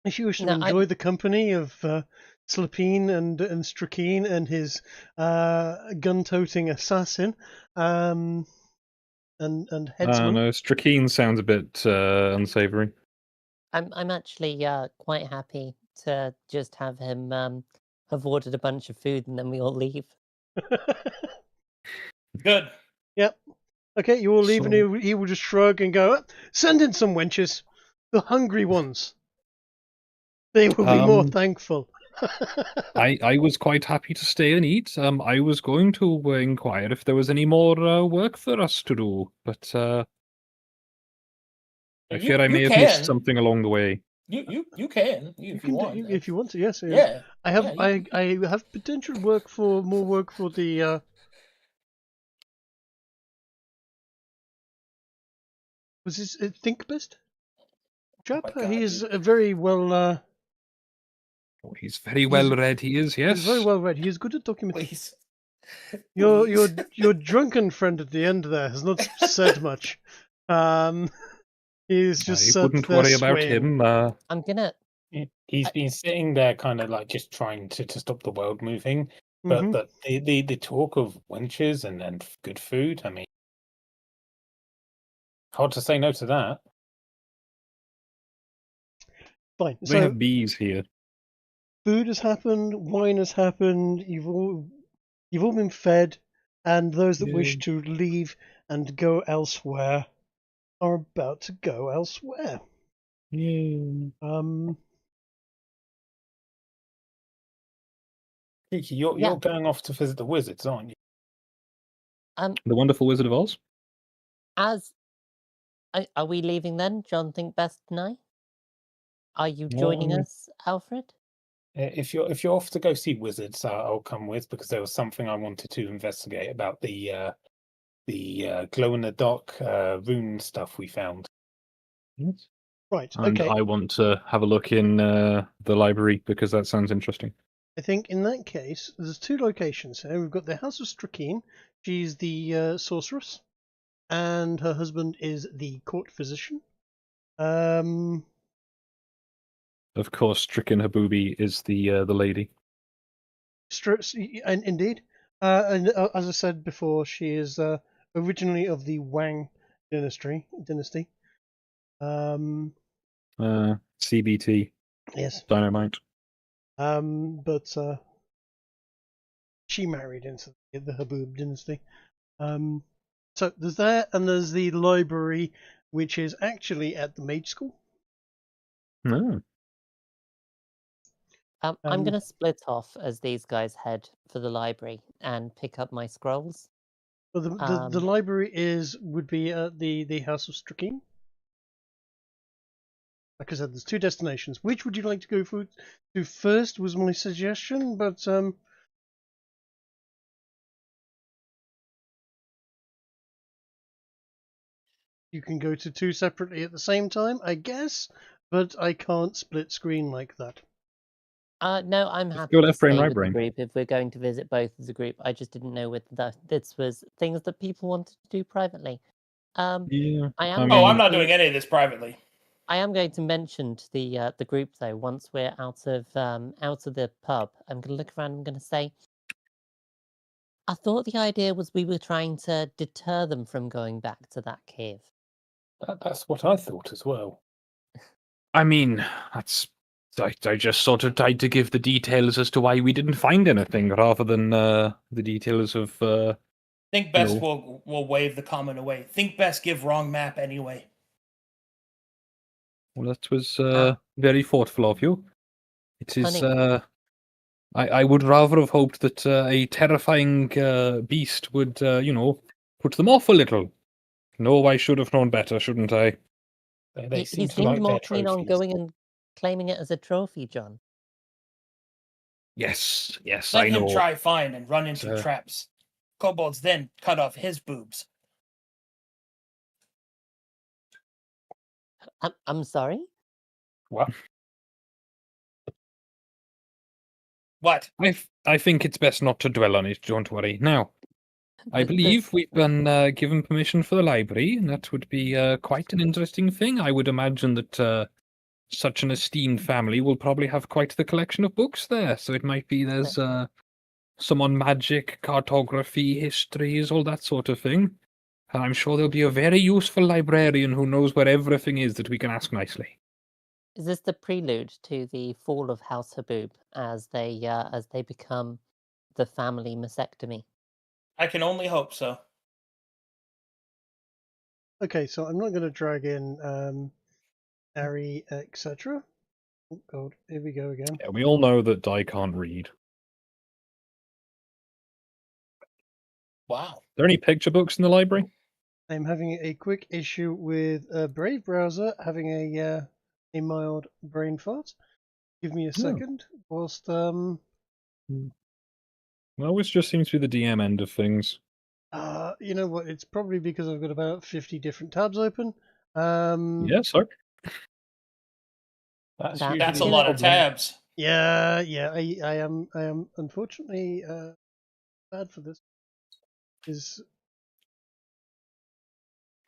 If you wish to enjoy the company of Slapine and Strakeen and his gun-toting assassin, and headsman. No, Strakeen sounds a bit unsavory. I'm actually quite happy to just have him have ordered a bunch of food and then we all leave. Good. Yep. Okay, you all leave, and he will just shrug and go, send in some wenches, the hungry ones. They will be more thankful. I was quite happy to stay and eat. I was going to inquire if there was any more work for us to do, but I fear I may have missed something along the way. You can if you want. If you want to, yes. Yeah. I have potential more work for the. Was this Think Best? Chap? Oh God, he is very well. He's very well read. He is, yes. He's very well read. He is good at documentation. Your drunken friend at the end there has not said much. He's just I wouldn't there worry about swaying. him. I'm gonna. He's been sitting there, kind of like just trying to stop the world moving. Mhm. But the talk of wenches and good food. I mean, hard to say no to that. Fine. They So have bees here. food has happened, wine has happened. You've all been fed, and those that wish Yay. to leave and go elsewhere are about to go elsewhere. Yay. Kiki, you're going off to visit the wizards, aren't you? The Wonderful Wizard of Oz? Are we leaving then? John Think Best and I? Are you joining us, Alfred? If you're off to go see wizards, I'll come with, because there was something I wanted to investigate about the glow in the dark rune stuff we found. Yes. Right. And Okay. I want to have a look in the library because that sounds interesting. I think in that case, there's two locations here. We've got the House of Strakeen. She's the sorceress, and her husband is the court physician. Of course, Stricken Habubi is the lady. And indeed, and as I said before, she is originally of the Wang dynasty. CBT. Yes. Dynamite. But she married into the Habub dynasty. So there's that, and there's the library, which is actually at the mage school. No. I'm going to split off as these guys head for the library and pick up my scrolls. Well, the library would be at the House of Strakeen. Like I said, there's two destinations. Which would you like to go to first? Was my suggestion, but you can go to two separately at the same time, I guess. But I can't split screen like that. No, I'm happy go to left brain, stay right with brain. the group if we're going to visit both as a group. I just didn't know whether this was things that people wanted to do privately. Yeah. I'm not doing any of this privately. I am going to mention to the group though. Once we're out of the pub, I'm going to look around. I'm going to say, I thought the idea was we were trying to deter them from going back to that cave. That's what I thought as well. I mean, I just sort of tried to give the details as to why we didn't find anything, rather than the details of. Think best will wave the comment away. Think best give wrong map anyway. Well, that was very thoughtful of you. It is. I would rather have hoped that a terrifying beast would, put them off a little. No, I should have known better, shouldn't I? They He seem to seemed like more their keen on trophies. going and claiming it as a trophy, John. Yes, Let I know. him try fine and run into traps. Kobolds then cut off his boobs. I'm sorry? What? What? I think it's best not to dwell on it, don't worry. Now, I believe we've been given permission for the library, and that would be quite an interesting thing. I would imagine that such an esteemed family will probably have quite the collection of books there, so it might be there's some on magic, cartography, histories, all that sort of thing. And I'm sure there'll be a very useful librarian who knows where everything is that we can ask nicely. Is this the prelude to the fall of House Habub as they become the family mastectomy? I can only hope so. Okay, so I'm not going to drag in Ari, etc. Oh god, here we go again. Yeah, we all know that Di can't read. Wow. Are there any picture books in the library? I'm having a quick issue with Brave Browser having a mild brain fart. Give me a second. Whilst Well, which just seems to be the DM end of things. you know what? It's probably because I've got about 50 different tabs open. Yeah, sir. That's a lot of tabs. Yeah. I am unfortunately bad for this.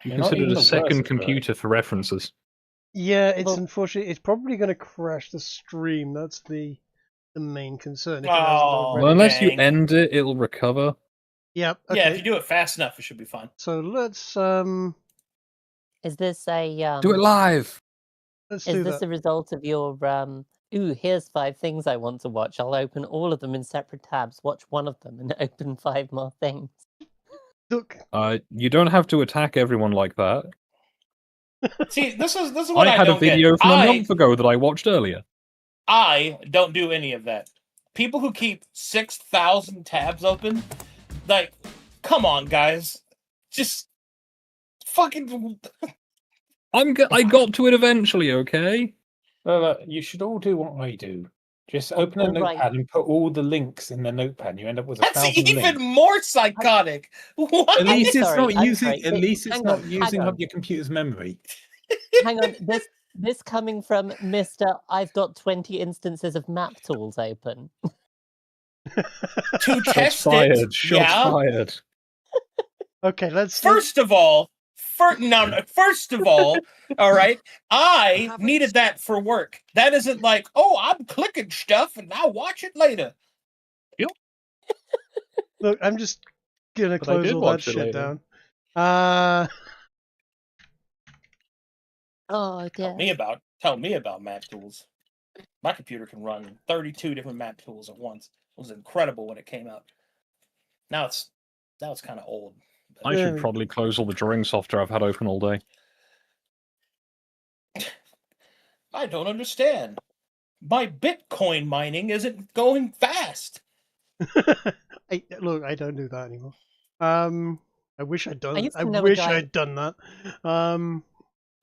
You They're not considered even a the second worst, computer for references. Yeah, it's Well- unfortunate. It's probably going to crash the stream. That's the main concern. If it Oh. hasn't Well, already. unless you dang. end it, it'll recover. Yep. Yeah, if Okay. you do it fast enough, it should be fine. So let's Is this a Do it live. let's is do this that. a result of your ooh, here's 5 things I want to watch. I'll open all of them in separate tabs, watch one of them, and open 5 more things. Look, You don't have to attack everyone like that. See, this is what I I had a don't video get. from a month ago that I watched earlier. I don't do any of that. People who keep 6,000 tabs open, like, come on, guys, just fucking. I got to it eventually, okay? You should all do what I do. Just open a All right. notepad and put all the links in the notepad. You end up with 1,000 That's even links. more psychotic. What? At least it's sorry, not I'm using. sorry. At least it's Hang not on, using hang up on. your computer's memory. Hang on, this coming from Mr. I've got 20 instances of map tools open. To Shots test fired. it, Shots yeah. fired. okay, let's First of all, all right, I needed that for work. That isn't like, oh, I'm clicking stuff and I'll watch it later. look. I'm just gonna But I close did all that watch it shit later. down. Oh dear. Tell me about map tools. My computer can run 32 different map tools at once. It was incredible when it came out. Now it's kind of old. I should probably close all the drawing software I've had open all day. I don't understand. My Bitcoin mining isn't going fast. Look, I don't do that anymore. I wish I'd done. used I to know a wish guy- I'd done that.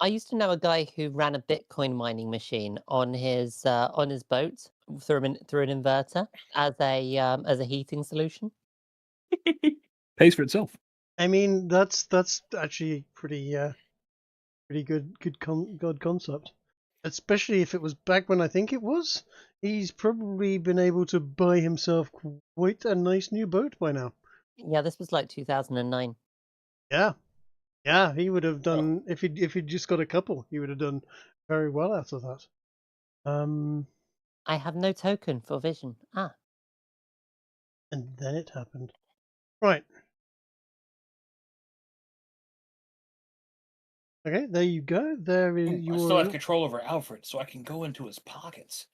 I used to know a guy who ran a Bitcoin mining machine on his boat through an inverter as a heating solution. Pays for itself. I mean, that's actually pretty good concept. Especially if it was back when I think it was. He's probably been able to buy himself quite a nice new boat by now. Yeah, this was like 2009. Yeah, he would have done if he'd just got a couple. He would have done very well out of that. I have no token for vision. Ah, And then it happened. Right. Okay, there you go. There is I still have control over Alfred, so I can go into his pockets.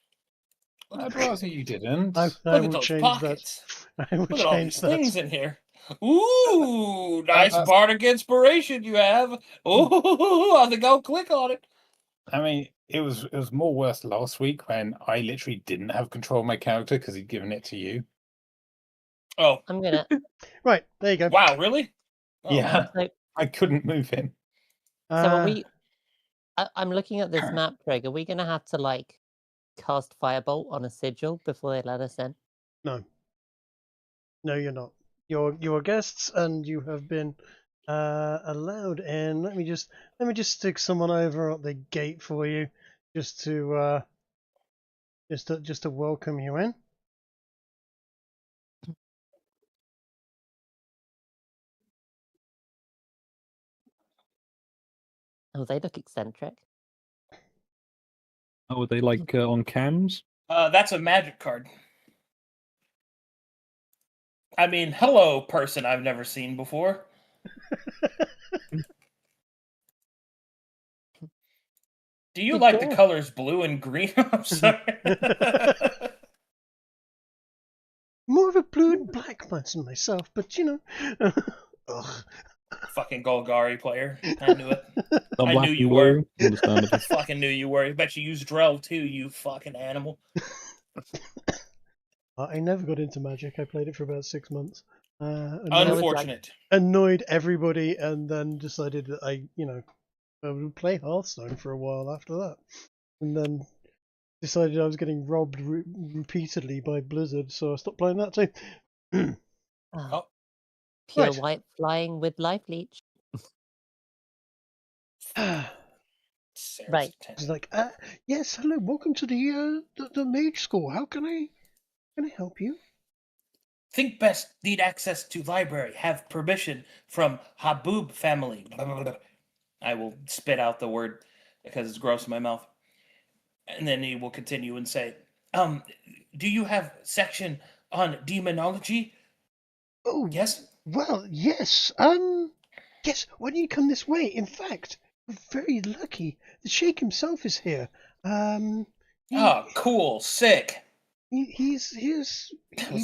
I'd rather you didn't. I Look will at those change pockets. that. I will Look at all change these that. things in here. Ooh, nice bardic inspiration you have. Ooh, I think I'll click on it. I mean, it was more worse last week when I literally didn't have control of my character because he'd given it to you. Oh, I'm gonna. Right, there you go. wow, really? Oh, Yeah, So, I couldn't move him. so are we? I'm looking at this map, Craig. Are we gonna have to like cast firebolt on a sigil before they let us in? No, you're not. You're guests, and you have been allowed in. Let me just stick someone over at the gate for you, just to welcome you in. Oh, they look eccentric. Oh, are they like on cams? that's a magic card. I mean, hello, person I've never seen before. Do you like the colors blue and green? I'm sorry. More of a blue and black person myself, but you know. Ugh. Fucking Golgari player. I knew it. The I black knew and you blue? were. Understandable. Fucking knew you were. I bet you used Drell too, you fucking animal. I never got into Magic. I played it for about 6 months. Unfortunate. Annoyed everybody, and then decided that I would play Hearthstone for a while after that, and then decided I was getting robbed repeatedly by Blizzard, so I stopped playing that too. Oh, Oh. pure Right. white flying with life leech. Right. It's like, yes, hello, welcome to the Mage School. How can I help you? Think best. Need access to library. Have permission from Haboob family. Blah, blah, blah. I will spit out the word because it's gross in my mouth. And then he will continue and say, do you have section on demonology? Oh, yes. Well, yes. Yes. Why don't you come this way? In fact, you're very lucky. The Sheikh himself is here. Cool, sick. He's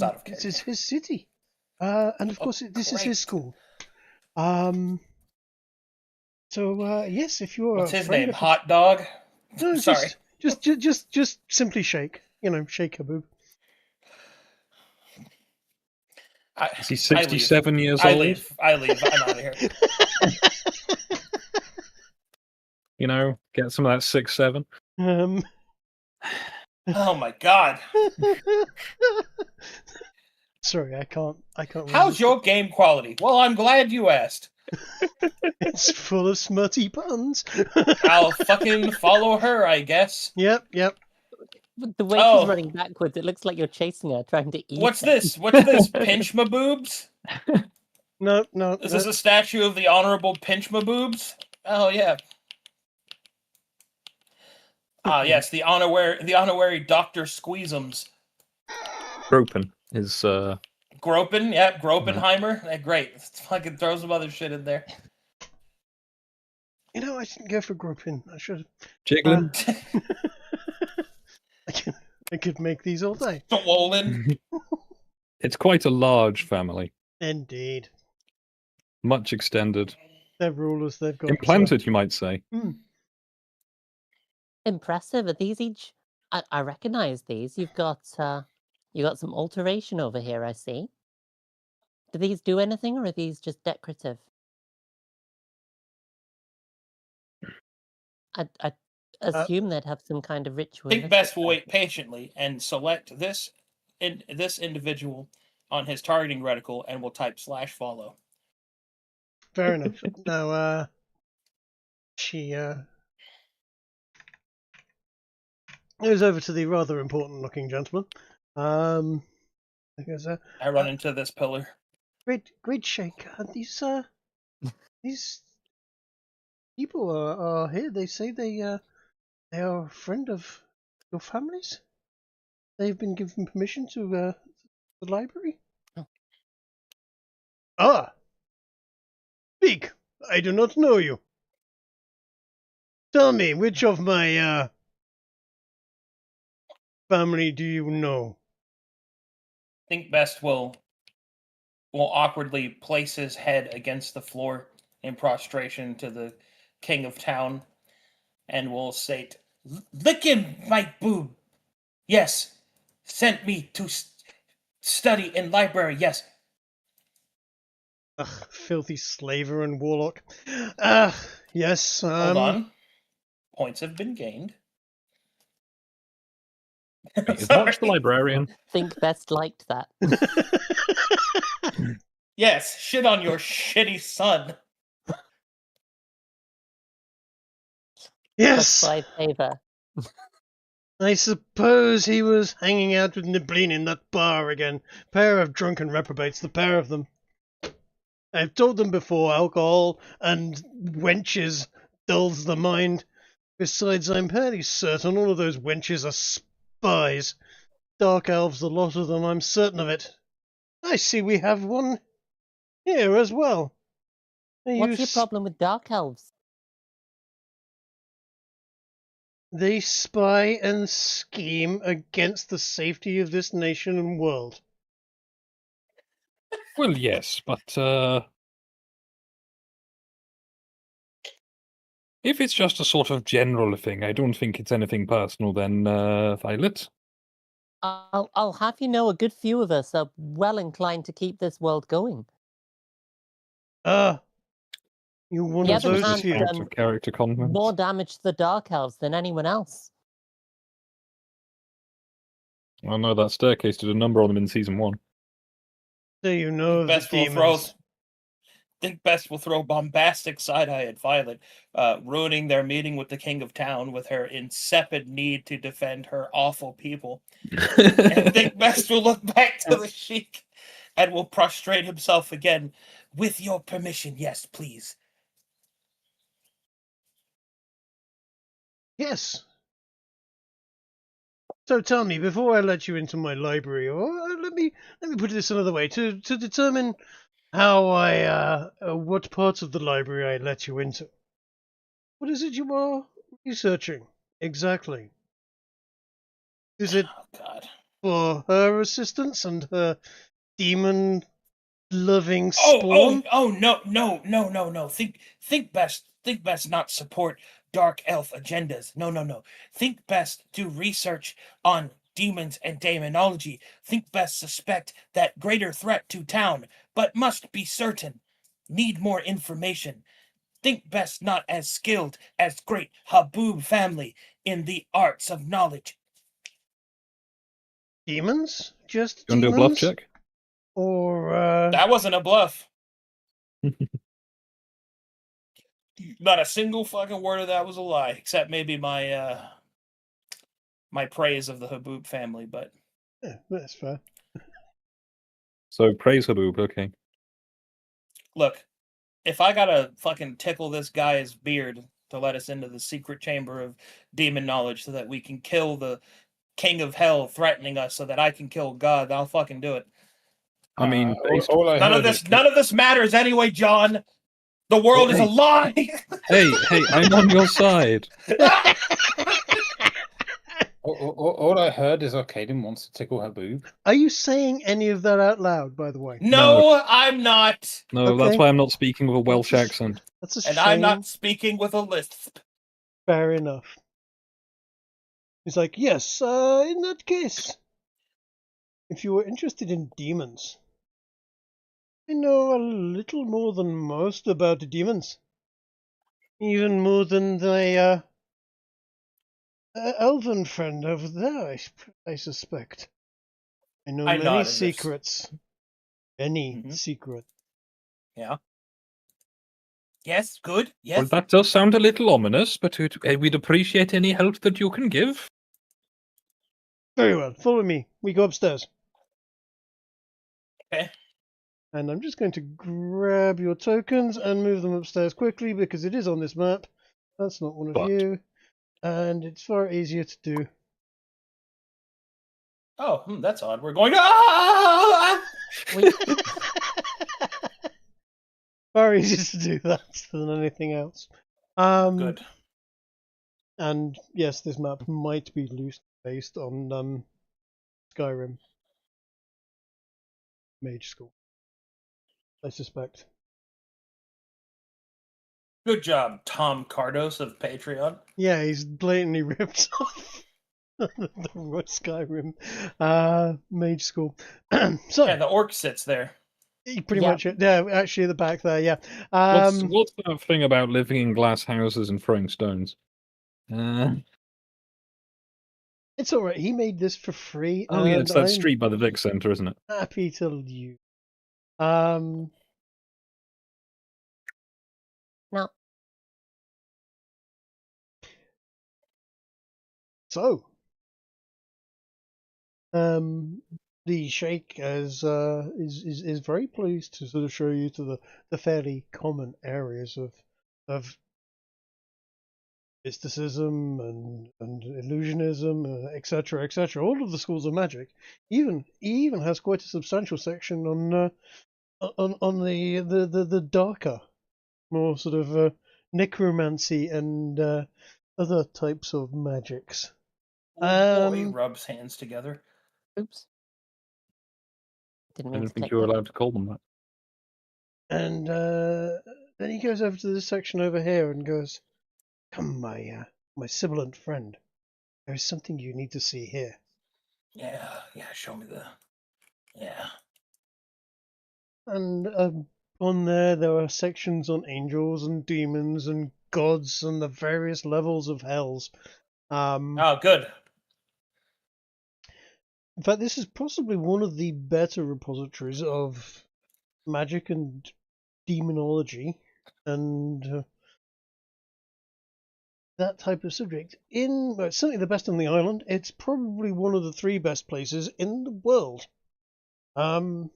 out of this is his city. And of course, this is his school. So yes, if you're what's a his friend name? of Hot Dog. No, sorry. Just simply Shake. Shake Haboob. Is he 67 years old? I leave. I'm out of here. Get some of that 6-7. Oh my god. Sorry, I can't. How's your game quality? Well, I'm glad you asked. It's full of smutty puns. I'll fucking follow her, I guess. Yep. The way she's running backwards, it looks like you're chasing her, trying to eat. What's this? What's this? Pinch my boobs? No. Is this a statue of the Honorable Pinch my boobs? Oh yeah. Yes, the honorary Dr. Squeezums. Gropin is Gropin, yeah, Gropenheimer. Yeah, great. Let's fucking throw some other shit in there. I didn't go for groping. I should. Jiggling. I could make these all day. Swollen. It's quite a large family. Indeed. Much extended. They're rulers. They've got implanted, you might say. Impressive. Are these each? I recognize these. You got some alteration over here. I see. Do these do anything, or are these just decorative? I assume they'd have some kind of ritual. Think best will wait patiently and select this individual on his targeting reticle, and will type /follow. Fair enough. Now, she goes over to the rather important-looking gentleman. Because, I run into this pillar. Great Sheikh. These people are here. They say they are a friend of your family's. They've been given permission to the library. Oh. Speak. I do not know you. Tell me, which of my family do you know? Think best will awkwardly place his head against the floor in prostration to the king of town, and will state, "Licking my boob. Yes, sent me to study in library. Yes." Ugh, filthy slaver and warlock. Yes. Hold on. Points have been gained. Is that the librarian? Think best liked that. Yes, shit on your shitty son. Yes. By favor. I suppose he was hanging out with Niblin in that bar again. Pair of drunken reprobates, the pair of them. I've told them before, alcohol and wenches dulls the mind. Besides, I'm fairly certain all of those wenches are spies. Dark elves, the lot of them, I'm certain of it. I see we have one here as well. What's your problem with dark elves? They spy and scheme against the safety of this nation and world. Well, yes, but if it's just a sort of general thing, I don't think it's anything personal then, Violet. I'll have you know a good few of us are well inclined to keep this world going. You're one of those few. Character content. More damage to the Dark Elves than anyone else. I know that staircase did a number on them in season 1. So you know the demons. Think best will throw bombastic side-eye at Violet, ruining their meeting with the King of Town with her insipid need to defend her awful people. And think best will look back to the Sheik and will prostrate himself again. With your permission, yes, please. Yes. So tell me, before I let you into my library, or let me put this another way, to determine how what parts of the library I let you into. What is it you are researching exactly? Is it Oh God. for her assistance and her demon-loving spawn? No. Think best not support dark elf agendas. No. Think best do research on demons and demonology. Think best suspect that greater threat to town, but must be certain. Need more information. Think best not as skilled as great Haboob family in the arts of knowledge. Demons? Just You want to do a bluff demons? check? Or That wasn't a bluff. Not a single fucking word of that was a lie, except maybe my my praise of the Haboob family, but yeah, that's fair. So praise Haboob, okay. Look, if I gotta fucking tickle this guy's beard to let us into the secret chamber of demon knowledge so that we can kill the king of hell threatening us so that I can kill God, I'll fucking do it. I mean, all I None of this matters anyway, John. The world is a lie. hey, I'm on your side. All I heard is Arcadum wants to tickle her boob. Are you saying any of that out loud, by the way? No, I'm not. No, Okay. that's why I'm not speaking with a Welsh accent. That's a And shame. I'm not speaking with a lisp. Fair enough. He's like, yes, in that case, if you were interested in demons, I know a little more than most about demons. Even more than the elven friend over there, I suspect. I know I many nodded. secrets. Many Mhm. secrets. Yeah. Yes, good. Yes. Well, that does sound a little ominous, but we'd appreciate any help that you can give. Very well, follow me. We go upstairs. Okay. And I'm just going to grab your tokens and move them upstairs quickly because it is on this map. That's not one of But- you. And it's far easier to do. Oh, that's odd. We're going to... Far easier to do that than anything else. Good. And yes, this map might be loosely based on Skyrim. Mage School, I suspect. Good job, Tom Cardos of Patreon. Yeah, he's blatantly ripped off the Skyrim Mage School. So Yeah, the orc sits there. pretty much, yeah, actually at the back there, yeah. What's that thing about living in glass houses and throwing stones? It's all right. He made this for free. Oh yeah, and it's that I'm street by the Vic Centre, isn't it? happy to leave. No. So, the Sheikh is very pleased to sort of show you to the fairly common areas of mysticism and illusionism, etc., etc. All of the schools of magic. He even has quite a substantial section on the darker, more sort of necromancy and other types of magics. Oh boy, rubs hands together. Oops. Didn't I mean don't to think click you were that. allowed to call them that. And then he goes over to this section over here and goes, "Come, my sibilant friend. There is something you need to see here." Yeah, show me the... Yeah. And on there are sections on angels and demons and gods and the various levels of hells. Oh, good. In fact, this is possibly one of the better repositories of magic and demonology and that type of subject. Well, it's certainly the best on the island. It's probably one of the 3 best places in the world. Good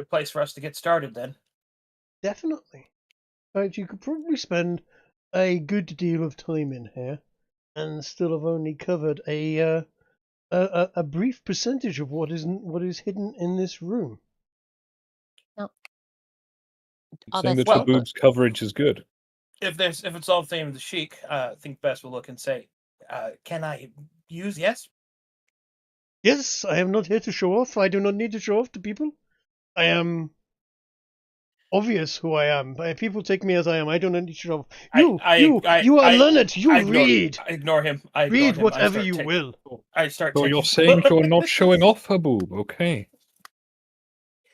place for us to get started then. Definitely. In fact, you could probably spend a good deal of time in here, and still have only covered a brief percentage of what is hidden in this room. Now, Saying that Well- Shaboob's coverage is good. If it's all the same as the Sheik, I think Bess will look and say, "Can I use?" Yes. Yes, I am not here to show off. I do not need to show off to people. I am obvious who I am. If people take me as I am, I don't need to show off. You are learned. You read. I ignore him. Read whatever you will. I start. So you're saying you're not showing off, Haboob? Okay.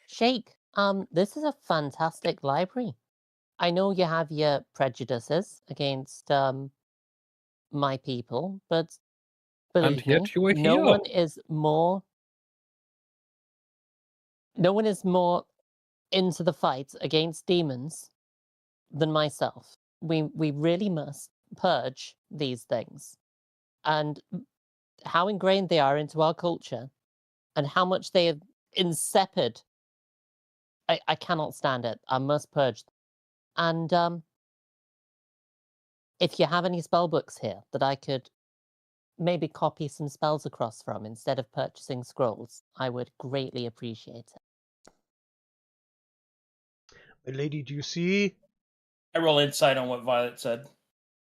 Sheik, this is a fantastic library. I know you have your prejudices against my people, but believe And yet me, you are no here. one is more into the fight against demons than myself. We really must purge these things, and how ingrained they are into our culture, and how much they have insipid. I cannot stand it. I must purge them. And if you have any spell books here that I could maybe copy some spells across from instead of purchasing scrolls, I would greatly appreciate it. My lady, do you see? I roll insight on what Violet said.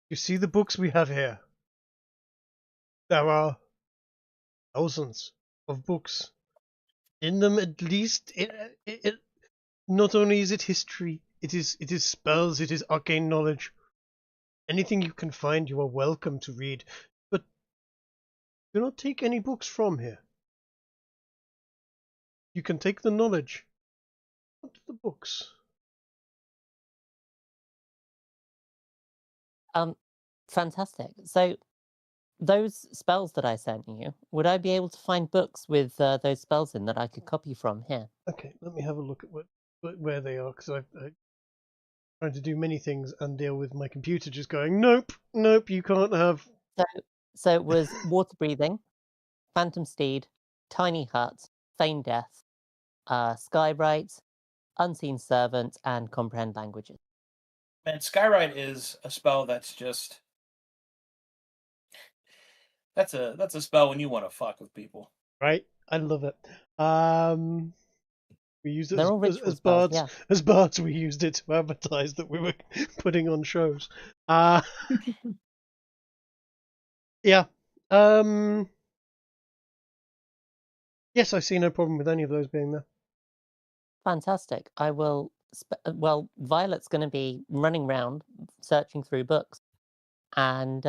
You see the books we have here? There are thousands of books. In them, at least, not only is it history, it is spells, it is arcane knowledge. Anything you can find, you are welcome to read, but do not take any books from here. You can take the knowledge, not the books. Fantastic. So those spells that I sent you, would I be able to find books with those spells in that I could copy from here? Okay, let me have a look at where they are, because I'm trying to do many things and deal with my computer just going, nope, you can't have. So it was Water Breathing, Phantom Steed, Tiny Hut, Feign Death, Skywrite, Unseen Servant, and Comprehend Languages. Man, Skywrite is a spell that's just... That's a spell when you want to fuck with people. Right? I love it. We used it as bards. Yeah. As bards, we used it to advertise that we were putting on shows. Yeah. Yes, I see no problem with any of those being there. Fantastic. I will. Well, Violet's going to be running around searching through books, and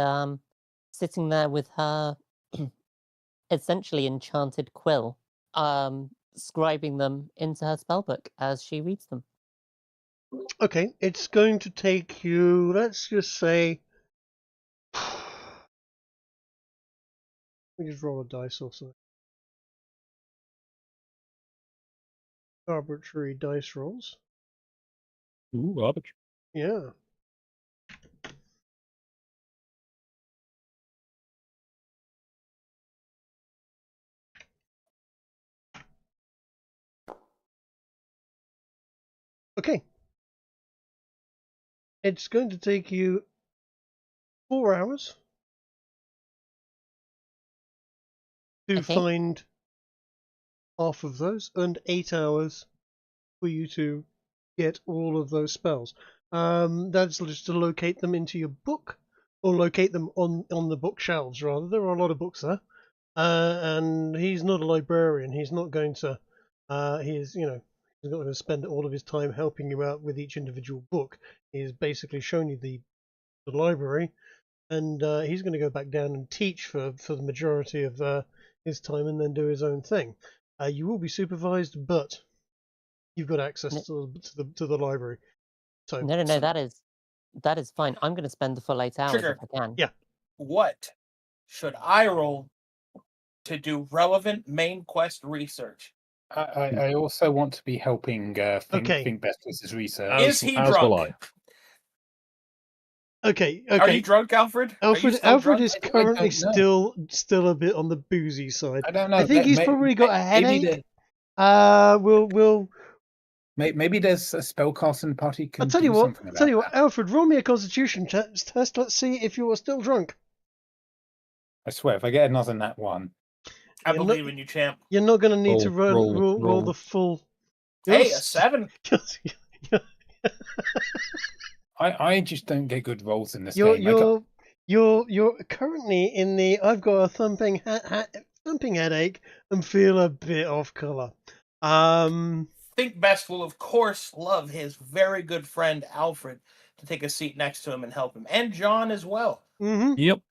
sitting there with her essentially enchanted quill, scribing them into her spellbook as she reads them. Okay, it's going to take you, let's just say, let me just roll a dice or something. Arbitrary dice rolls. Ooh, arbitrary. Yeah. Okay. It's going to take you 4 hours to find half of those, and 8 hours for you to get all of those spells. That's just to locate them into your book, or locate them on the bookshelves, rather. There are a lot of books there. And he's not a librarian. He's not going to... he's not going to spend all of his time helping you out with each individual book. He's basically shown you the library, and he's going to go back down and teach for the majority of his time, and then do his own thing. You will be supervised, but you've got access to the library. So No, that is fine. I'm going to spend the full 8 hours Trigger. if I can. Yeah. What should I roll to do relevant main quest research? I also want to be helping Okay. think best with his research. Is he as will drunk? Okay. Are you drunk, Alfred? Are you still Alfred drunk? is currently still a bit on the boozy side. I don't know. I think he's probably got a headache. We'll Maybe there's a spellcasting party can I'll tell do you what. something about that. Alfred, roll me a Constitution test. Let's see if you are still drunk. I swear, if I get another nat 1. I believe in you, champ. You're not going to need to roll the full. Hey, a 7. I just don't get good rolls in this game. You're currently in the. I've got a thumping headache and feel a bit off color. Think Best will of course love his very good friend Alfred to take a seat next to him and help him, and John as well. Mm-hmm. Yep.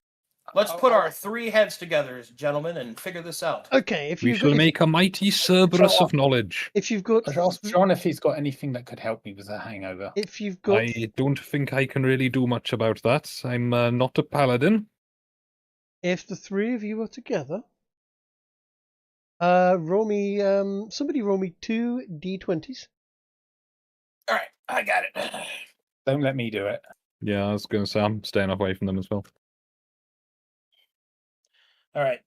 Let's put our 3 heads together, gentlemen, and figure this out. Okay, we shall make a mighty Cerberus of knowledge. If you've got, I've asked John if he's got anything that could help me with a hangover. If you've got, I don't think I can really do much about that. I'm not a paladin. If the 3 of you are together, roll me. Somebody roll me 2 d20s. All right, I got it. Don't let me do it. Yeah, I was going to say I'm staying away from them as well. All right.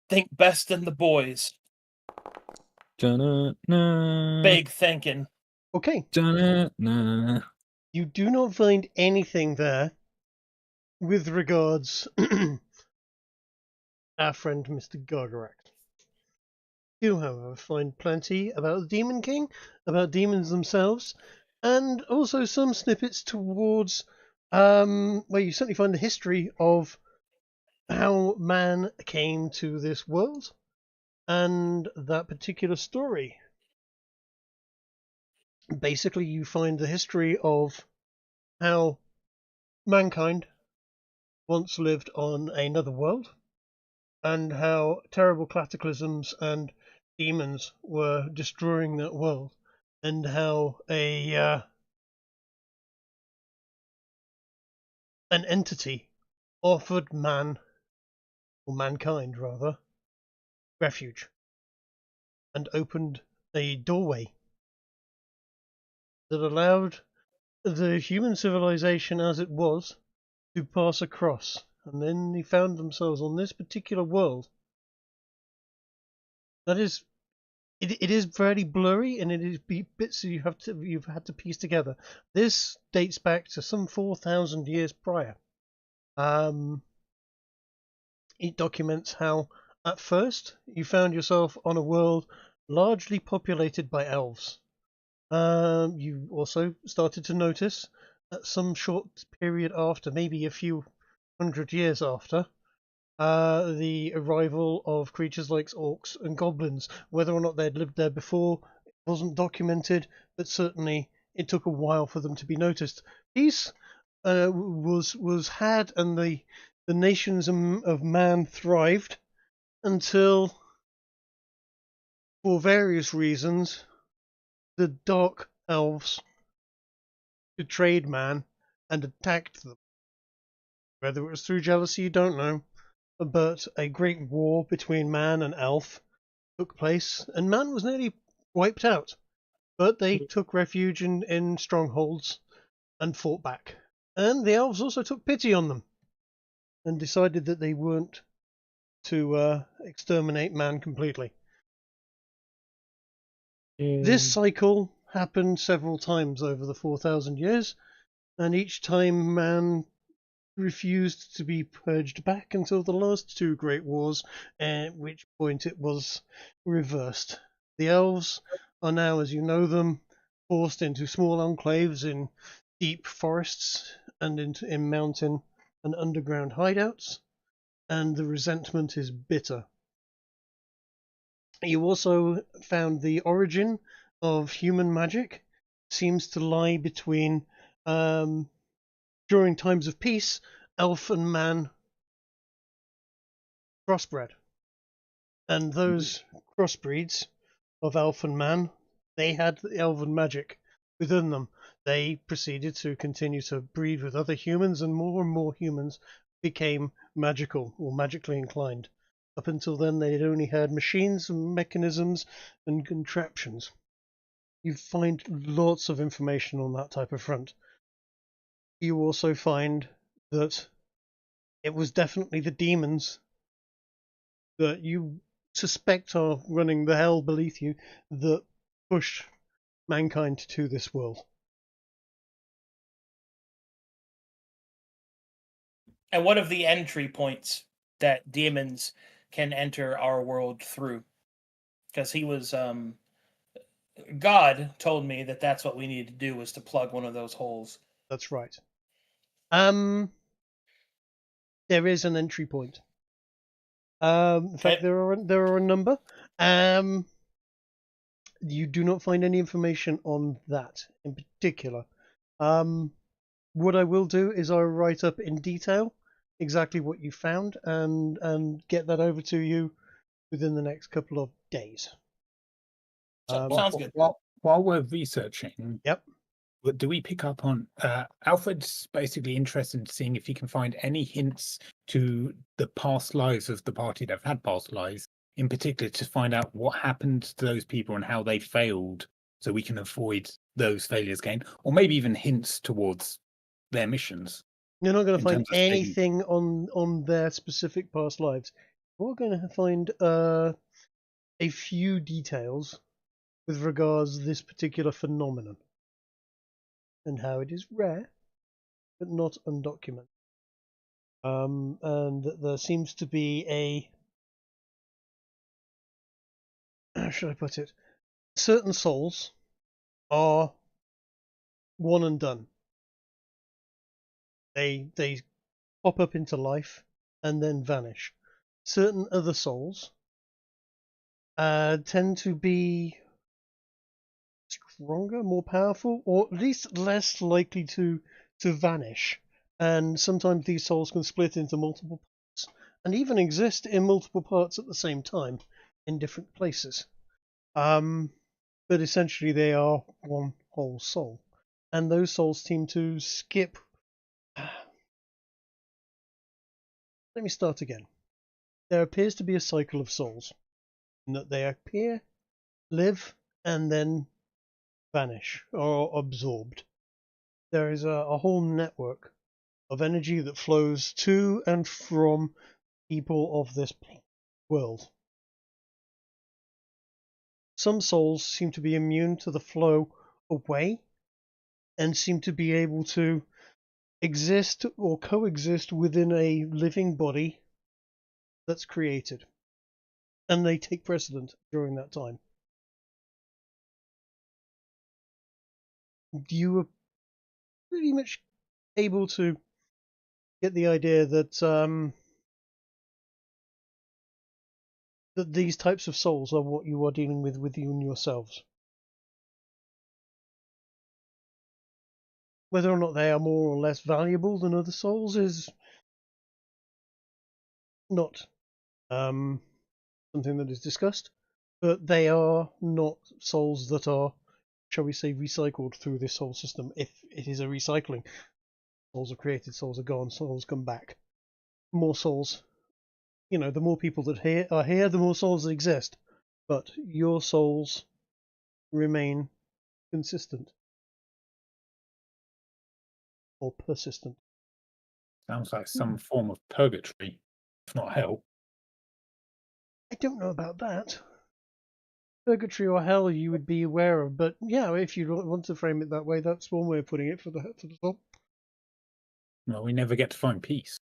Think Best and the boys. Da-na-na. Big thinking. Okay. Da-na-na. You do not find anything there with regards our friend Mr. Coatrack. You, however, find plenty about the Demon King, about demons themselves, and also some snippets towards where you certainly find the history of how man came to this world and that particular story. Basically, you find the history of how mankind once lived on another world and how terrible cataclysms and demons were destroying that world, and how an entity offered mankind rather, refuge, and opened a doorway that allowed the human civilization as it was to pass across, and then they found themselves on this particular world. That is, it is very blurry, and it is bits you've had to piece together. This dates back to some 4,000 years prior. It documents how, at first, you found yourself on a world largely populated by elves. You also started to notice that some short period after, maybe a few 100 years after, the arrival of creatures like orcs and goblins. Whether or not they'd lived there before wasn't documented, but certainly it took a while for them to be noticed. Peace was had, and the nations of man thrived until, for various reasons, the dark elves betrayed man and attacked them. Whether it was through jealousy, you don't know, but a great war between man and elf took place, and man was nearly wiped out. But they took refuge in strongholds and fought back. And the elves also took pity on them and decided that they weren't to exterminate man completely. This cycle happened several times over the 4,000 years, and each time man refused to be purged back until the last 2 great wars, at which point it was reversed. The elves are now, as you know them, forced into small enclaves in deep forests and in mountain and underground hideouts, and the resentment is bitter. You also found the origin of human magic seems to lie between, during times of peace, elf and man crossbred. And those crossbreeds of elf and man, they had the elven magic within them. They proceeded to continue to breed with other humans, and more humans became magical or magically inclined. Up until then, they had only had machines and mechanisms and contraptions. You find lots of information on that type of front. You also find that it was definitely the demons that you suspect are running the hell beneath you that pushed mankind to this world. And what of the entry points that demons can enter our world through? Because he was God told me that that's what we needed to do, was to plug one of those holes. That's right. There is an entry point. In fact, there are a number. You do not find any information on that in particular. What I will do is I'll write up in detail exactly what you found and get that over to you within the next couple of days. Sounds good. While we're researching, yep. Do we pick up on Alfred's basically interested in seeing if he can find any hints to the past lives of the party that have had past lives, in particular to find out what happened to those people and how they failed, so we can avoid those failures again, or maybe even hints towards their missions. You're not going to find anything on their specific past lives. We're going to find a few details with regards to this particular phenomenon and how it is rare, but not undocumented. And that there seems to be how should I put it? Certain souls are one and done. They pop up into life and then vanish. Certain other souls tend to be stronger, more powerful, or at least less likely to vanish. And sometimes these souls can split into multiple parts and even exist in multiple parts at the same time in different places. But essentially they are one whole soul. And those souls seem to skip. Let me start again. There appears to be a cycle of souls, in that they appear, live, and then vanish or absorbed. There is a whole network of energy that flows to and from people of this world. Some souls seem to be immune to the flow away and seem to be able to exist or coexist within a living body that's created, and they take precedent during that time. You were pretty much able to get the idea that that these types of souls are what you are dealing with within yourselves. Whether or not they are more or less valuable than other souls is not something that is discussed, but they are not souls that are, shall we say, recycled through this whole system. If it is a recycling, souls are created, souls are gone, souls come back. More souls, the more people that are here, the more souls that exist. But your souls remain consistent or persistent. Sounds like some form of purgatory, if not hell. I don't know about that. Purgatory or hell you would be aware of, but yeah, if you want to frame it that way, that's one way of putting it for the soul. Well, we never get to find peace.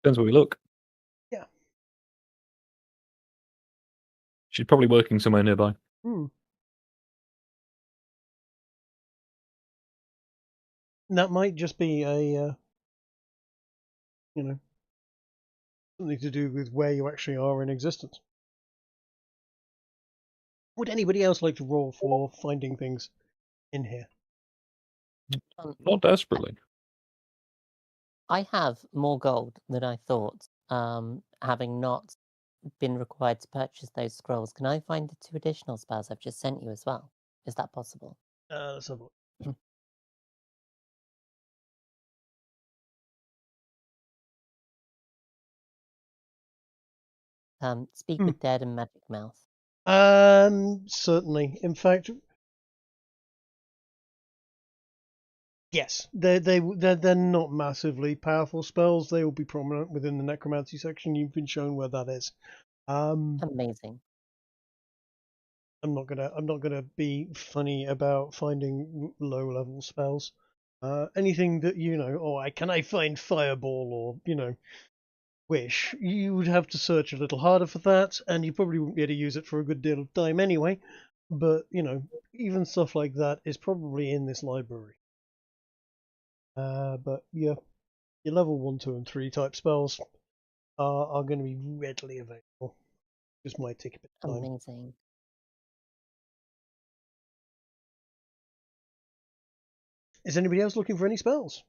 Depends where we look. Yeah. She's probably working somewhere nearby. That might just be a, something to do with where you actually are in existence. Would anybody else like to roll for finding things in here? Not desperately. I have more gold than I thought, having not been required to purchase those scrolls. Can I find the 2 additional spells I've just sent you as well? Is that possible? Let's have a look. Speak with Dead and Magic Mouth. Certainly. In fact, yes, they're not massively powerful spells. They will be prominent within the necromancy section. You've been shown where that is. Amazing. I'm not gonna be funny about finding low-level spells. Anything that can I find fireball or wish? You would have to search a little harder for that, and you probably wouldn't be able to use it for a good deal of time anyway. But even stuff like that is probably in this library. But yeah, your level 1, 2, and 3 type spells are going to be readily available. Just might take a bit of time. Amazing. Is anybody else looking for any spells?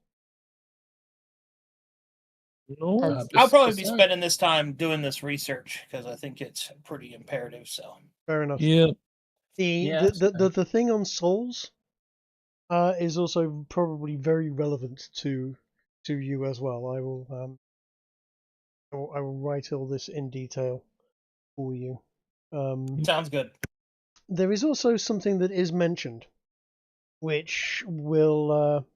No, I'll probably be spending this time doing this research because I think it's pretty imperative. So Fair enough. Yeah. The thing on souls is also probably very relevant to you as well. I will write all this in detail for you. Sounds good. There is also something that is mentioned, which will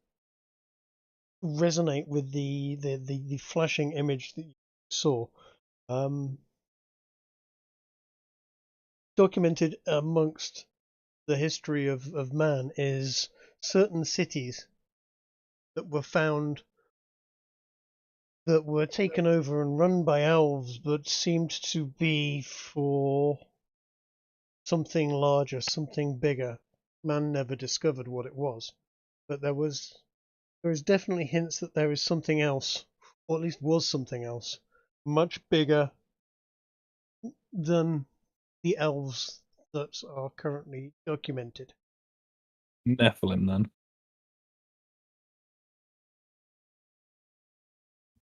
resonate with the flashing image that you saw. Documented amongst the history of man is certain cities that were found that were taken over and run by elves, but seemed to be for something larger, something bigger. Man never discovered what it was, but there is definitely hints that there is something else, or at least was something else, much bigger than the elves that are currently documented. Nephilim, then.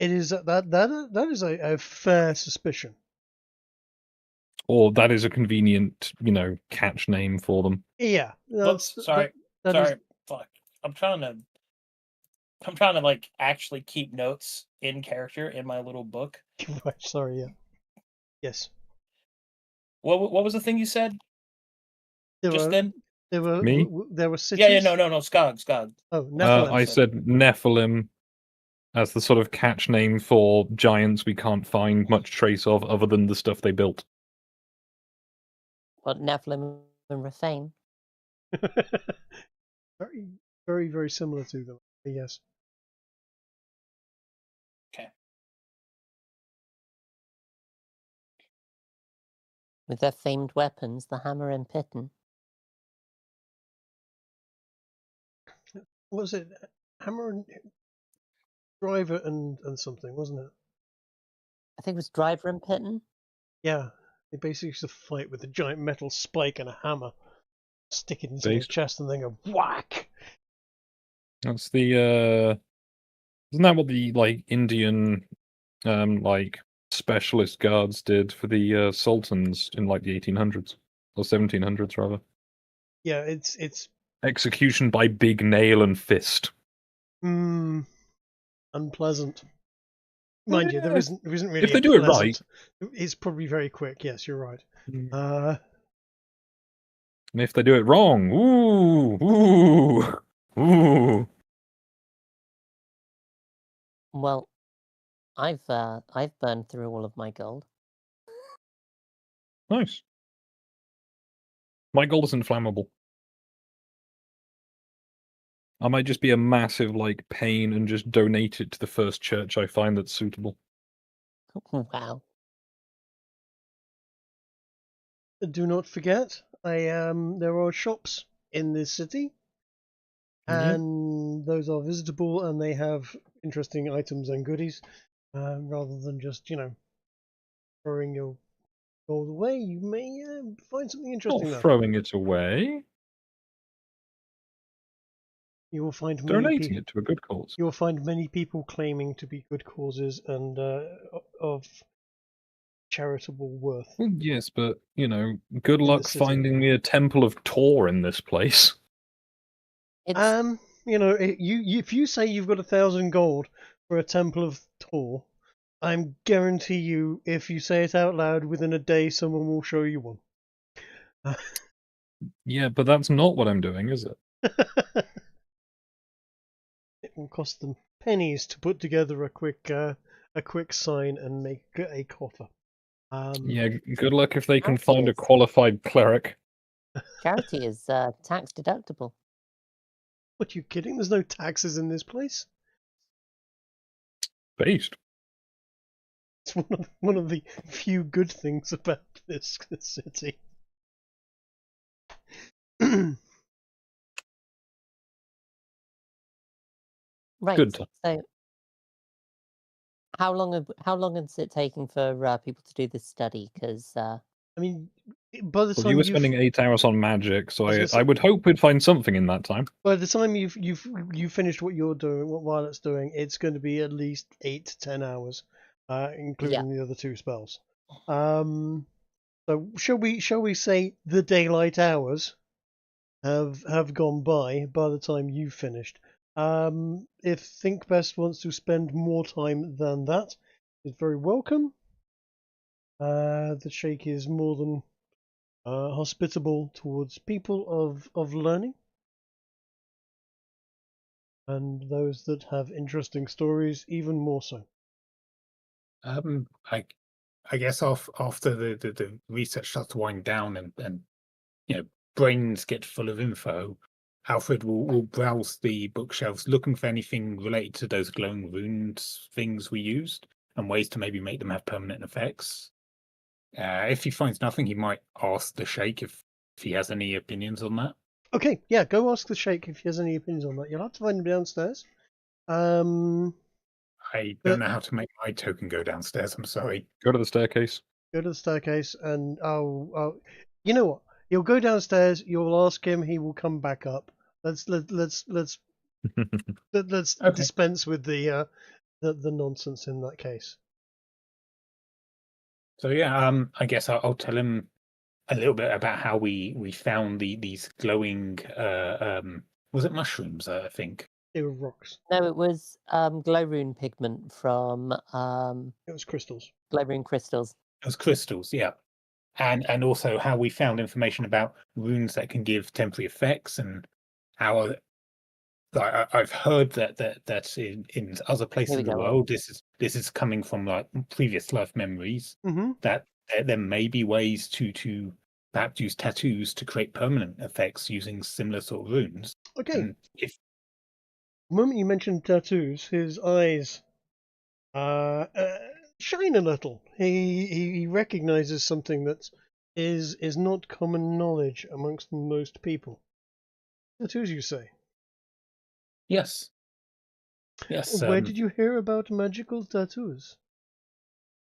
It is that is a fair suspicion. Or that is a convenient, catch name for them. Yeah. Sorry. Fuck. I'm trying to like actually keep notes in character in my little book. Right. Sorry. Yeah. Yes. What was the thing you said? There were cities. Yeah. No. Skog. Oh, Nephilim. I said Nephilim as the sort of catch name for giants we can't find much trace of other than the stuff they built. What, Nephilim and Rathane? Very, very, very similar to them. Yes. Okay. With their famed weapons, the hammer and piton. What was it? Hammer and driver and something, wasn't it? I think it was driver and piton. Yeah. They basically used to fight with a giant metal spike and a hammer, stick it into their chest, and then go whack. That's the isn't that what the Indian specialist guards did for the sultans in the 1800s or 1700s rather? Yeah, it's execution by big nail and fist. Unpleasant. Mind you, there isn't really. If they do it right, it's probably very quick. Yes, you're right. And if they do it wrong, ooh. Well, I've burned through all of my gold. Nice. My gold isn't flammable. I might just be a massive pain and just donate it to the first church I find that's suitable. Wow. Do not forget, there are shops in this city, and those are visitable, and they have interesting items and goodies. Rather than just throwing your gold away, you may find something interesting. Not throwing it away. You will find donating it to a good cause. You will find many people claiming to be good causes and of charitable worth. Well, yes, but good luck finding me a temple of Tor in this place. If you say you've got 1,000 gold for a temple of Tor, I'm guarantee you, if you say it out loud, within a day, someone will show you one. Yeah, but that's not what I'm doing, is it? It will cost them pennies to put together a quick sign and make a coffer. Yeah, good luck if they can find a qualified cleric. Charity is tax deductible. What, you kidding? There's no taxes in this place. Based. It's one of the few good things about this city. Right. Good. So, how long is it taking for people to do this study? Because I mean, by the Well, time you were you've spending 8 hours on magic, so I was gonna say- I would hope we'd find something in that time. by the time you've finished what you're doing, what Violet's doing, it's going to be at least 8 to 10 hours, including the other 2 spells. So shall we say the daylight hours have gone by the time you've finished? If Think Best wants to spend more time than that, it's very welcome. The Sheikh is more than hospitable towards people of learning, and those that have interesting stories even more so. I guess after the research starts to wind down and brains get full of info, Alfred will browse the bookshelves looking for anything related to those glowing runes things we used and ways to maybe make them have permanent effects. If he finds nothing, he might ask the Sheikh if he has any opinions on that. Okay, yeah, go ask the Sheikh if he has any opinions on that. You'll have to find him downstairs. I don't know how to make my token go downstairs. I'm sorry. Go to the staircase. Go to the staircase, and you know what? You'll go downstairs. You'll ask him. He will come back up. Let's Okay. dispense with the nonsense in that case. So yeah, I guess I'll tell him a little bit about how we found these glowing was it mushrooms? I think They were rocks. no, it was glow rune pigment from It was crystals. glow rune crystals. it was crystals, yeah, and also how we found information about runes that can give temporary effects, and how I've heard that in other places in the world, this is coming from like previous life memories. Mm-hmm. That there may be ways to perhaps use tattoos to create permanent effects using similar sort of runes. Okay. And if The moment you mentioned tattoos, his eyes shine a little. He recognizes something that is not common knowledge amongst most people. Tattoos, you say? yes, Where did you hear about magical tattoos?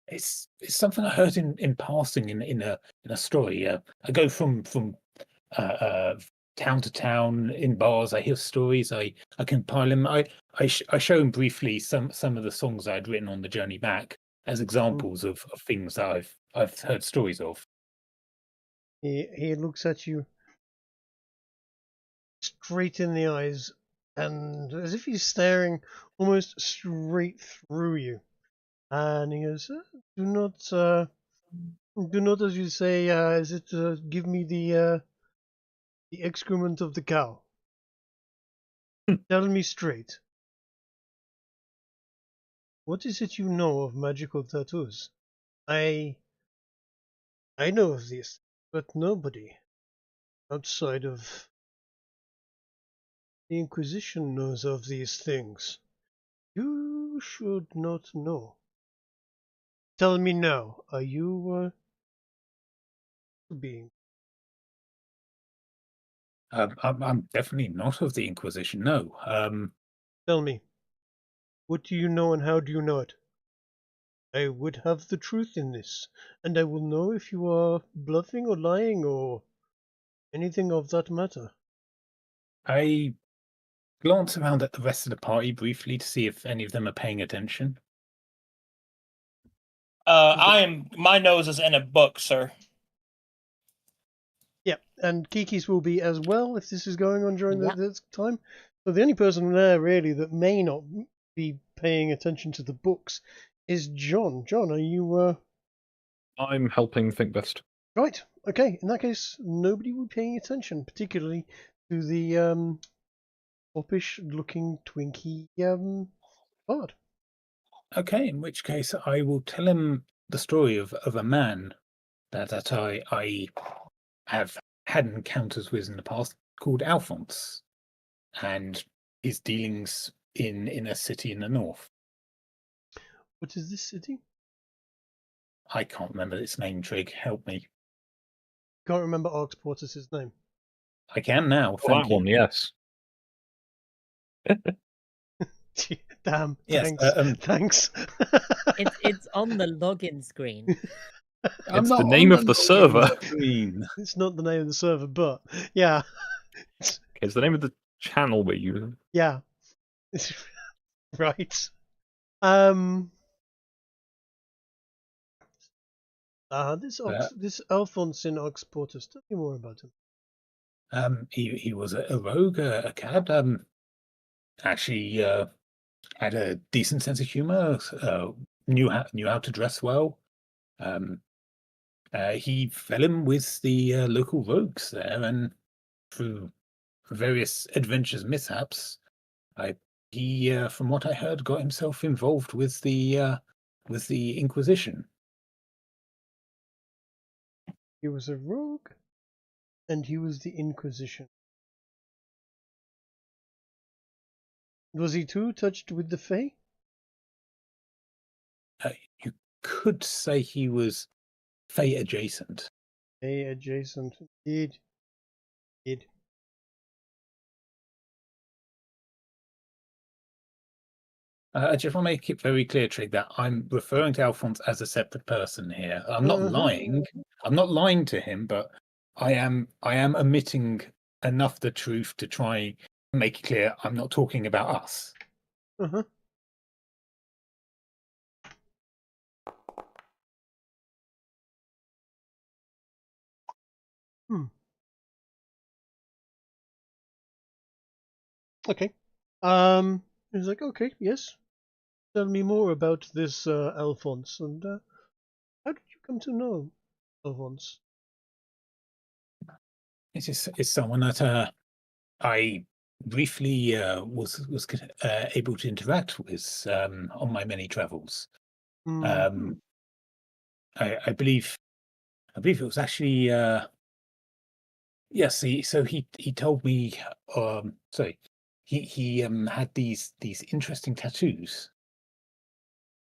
it's something I heard in passing in a story. I go from town to town in bars. I hear stories. I compile them. I show him briefly some of the songs I'd written on the journey back as examples of things that I've heard stories of. He looks at you straight in the eyes, and as if he's staring almost straight through you. And he goes, "Do not, as you say, is it give me the excrement of the cow? Tell me straight. What is it you know of magical tattoos? I know of this, but nobody outside of the Inquisition knows of these things. You should not know. Tell me now, are you being? I'm definitely not of the Inquisition. No. Tell me, what do you know and how do you know it? I would have the truth in this, and I will know if you are bluffing or lying or anything of that matter. I glance around at the rest of the party briefly to see if any of them are paying attention. My nose is in a book, sir. Yeah, and Kiki's will be as well if this is going on during this time. So the only person there really that may not be paying attention to the books is John. John, are you? I'm helping Think Best. Right. Okay. In that case, nobody will be paying attention, particularly to the foppish-looking Twinkie bard. Okay, in which case I will tell him the story of a man that I have had encounters with in the past called Alphonse, and his dealings in a city in the north. What is this city? I can't remember its name, Trig. Help me. Can't remember Arcportus' name. I can now. Oh, Thank that you. one, yes. Damn. Yes, Thanks. It's on the login screen. It's the name of the server. It's not the name of the server, but yeah. It's the name of the channel we're using. Yeah. Right. This Alphonse in Arcportus. Tell me more about him. He was a rogue, a cad. Actually, had a decent sense of humor. Knew how to dress well. He fell in with the local rogues there, and through various adventures, mishaps, he, from what I heard, got himself involved with the Inquisition. He was a rogue, and he was the Inquisition. Was he too touched with the Fae? You could say he was Fae adjacent. Fae adjacent, indeed. I just want to make it very clear, Trig, that I'm referring to Alphonse as a separate person here. I'm not lying. I'm not lying to him, but I am omitting enough the truth to try and make it clear I'm not talking about us. Okay. He's like, okay, yes. Tell me more about this Alphonse, and how did you come to know Alphonse? It's someone that I briefly was able to interact with on my many travels. I believe it was actually yes. So he told me. Sorry, he had these interesting tattoos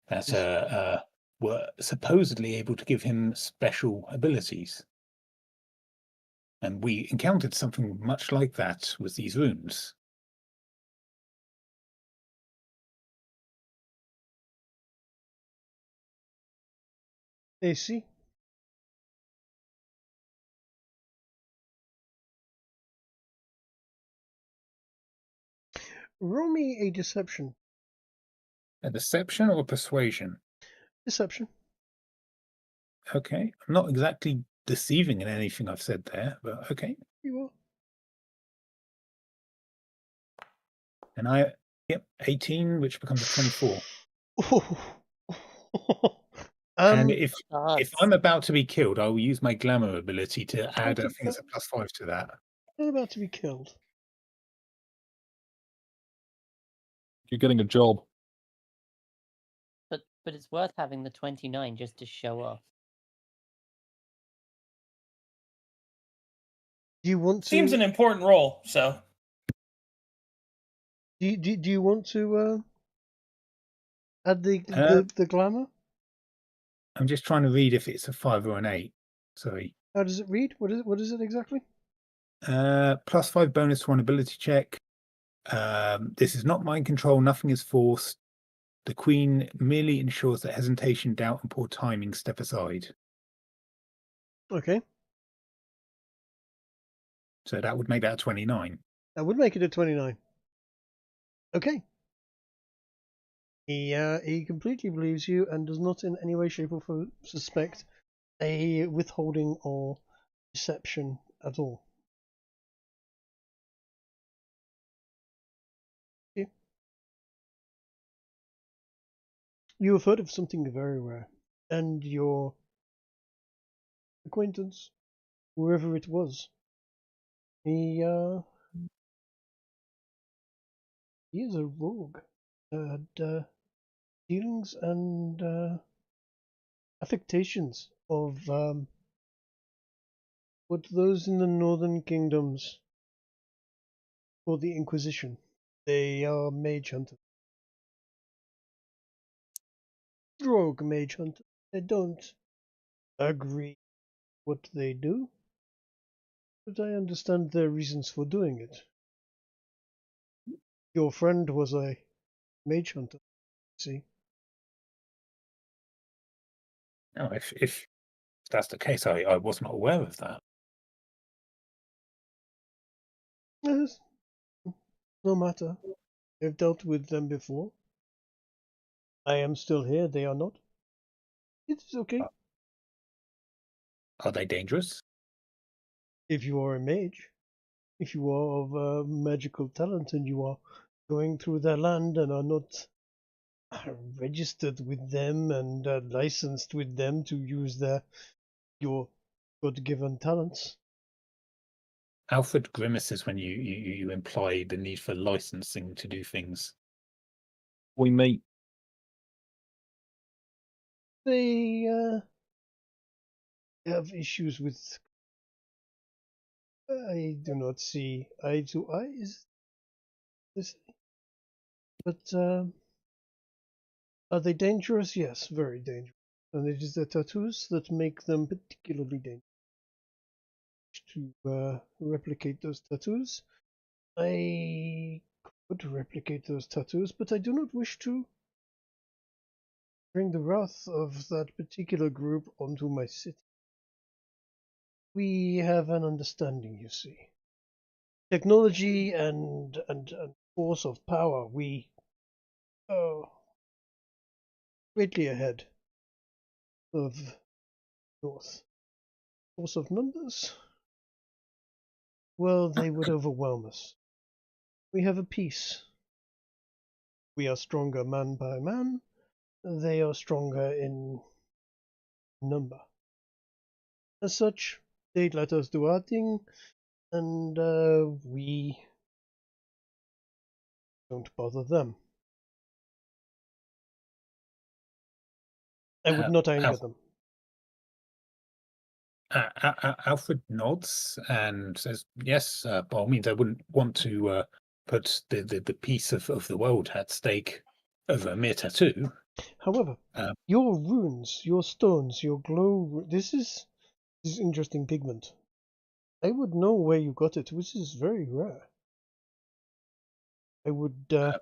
that were supposedly able to give him special abilities. And we encountered something much like that with these runes. I see. Roll me a deception. A deception or a persuasion? Deception. Okay. I'm not exactly deceiving in anything I've said there, but okay. You are. And 18, which becomes a 24. And if I'm about to be killed, I will use my glamour ability to add, I think it's a +5 to that. You're about to be killed. You're getting a job. But it's worth having the 29 just to show off. Do you want to? Seems an important role, so. Do you want to add the glamour? I'm just trying to read if it's a 5 or an 8. Sorry. How does it read? What is it exactly? +5 bonus to one ability check. This is not mind control. Nothing is forced. The Queen merely ensures that hesitation, doubt, and poor timing step aside. Okay. So that would make that a 29. That would make it a 29. Okay. He completely believes you and does not in any way, shape, or form suspect a withholding or deception at all. Okay. You have heard of something very rare, and your acquaintance, whoever it was, he is a rogue. Dealings and affectations of But those in the northern kingdoms, for the Inquisition, they are mage hunters. Rogue mage hunters. I don't agree what they do, but I understand their reasons for doing it. Your friend was a mage hunter, see? No, if that's the case, I was not aware of that. Yes, no matter. I've dealt with them before. I am still here, they are not. It's okay. Are they dangerous? If you are a mage, if you are of magical talent and you are going through their land and are not registered with them and licensed with them to use your God-given talents. Alfred grimaces when you imply the need for licensing to do things. We may. They have issues with. I do not see eye to eye. Is this? But are they dangerous? Yes, very dangerous. And it is the tattoos that make them particularly dangerous. To replicate those tattoos, I could replicate those tattoos, but I do not wish to bring the wrath of that particular group onto my city. We have an understanding, you see. Technology and force of power, we are greatly ahead of North. Force of numbers? Well, they would overwhelm us. We have a peace. We are stronger man by man. They are stronger in number. As such, they let us do our thing, and we don't bother them. I would not anger them. Alfred nods and says, "Yes, by all means, I wouldn't want to put the peace of the world at stake over a mere tattoo." However, your runes, your stones, your glow, this is interesting pigment. I would know where you got it, which is very rare. I would, it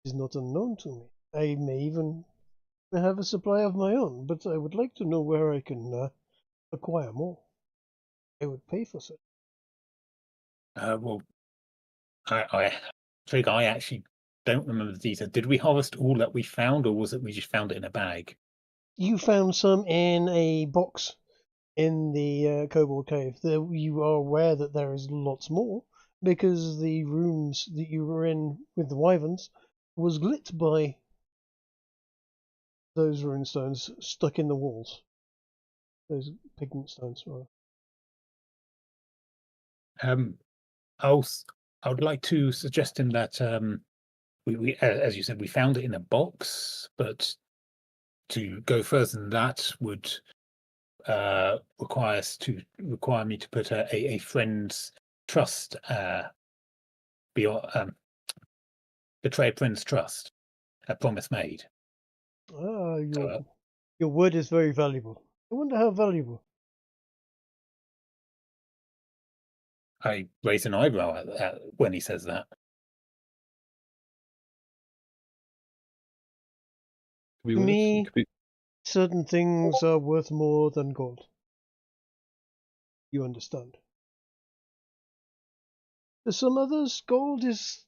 is not unknown to me. I may even have a supply of my own, but I would like to know where I can acquire more. I would pay for such. Well, I actually don't remember the detail. Did we harvest all that we found, or was it we just found it in a bag? You found some in a box in the Kobold Cave. You are aware that there is lots more, because the rooms that you were in with the wyverns was lit by those rune stones stuck in the walls. Those pigment stones, rather. I would like to suggest him that we as you said, we found it in a box, but to go further than that would require me to put a friend's trust betray a friend's trust, a promise made. Your word is very valuable. I wonder how valuable. I raise an eyebrow when he says that. To me, certain things are worth more than gold. You understand. For some others, gold is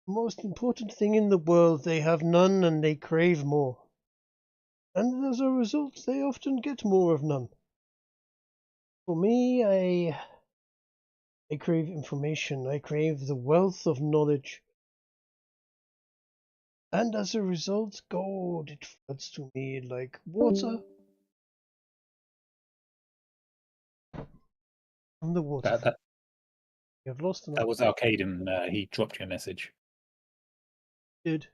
the most important thing in the world. They have none and they crave more. And as a result, they often get more of none. For me, I crave information. I crave the wealth of knowledge. And as a result, gold, it floods to me like water from the water. You have lost enough. That was Arcadum. He dropped you a message. Did.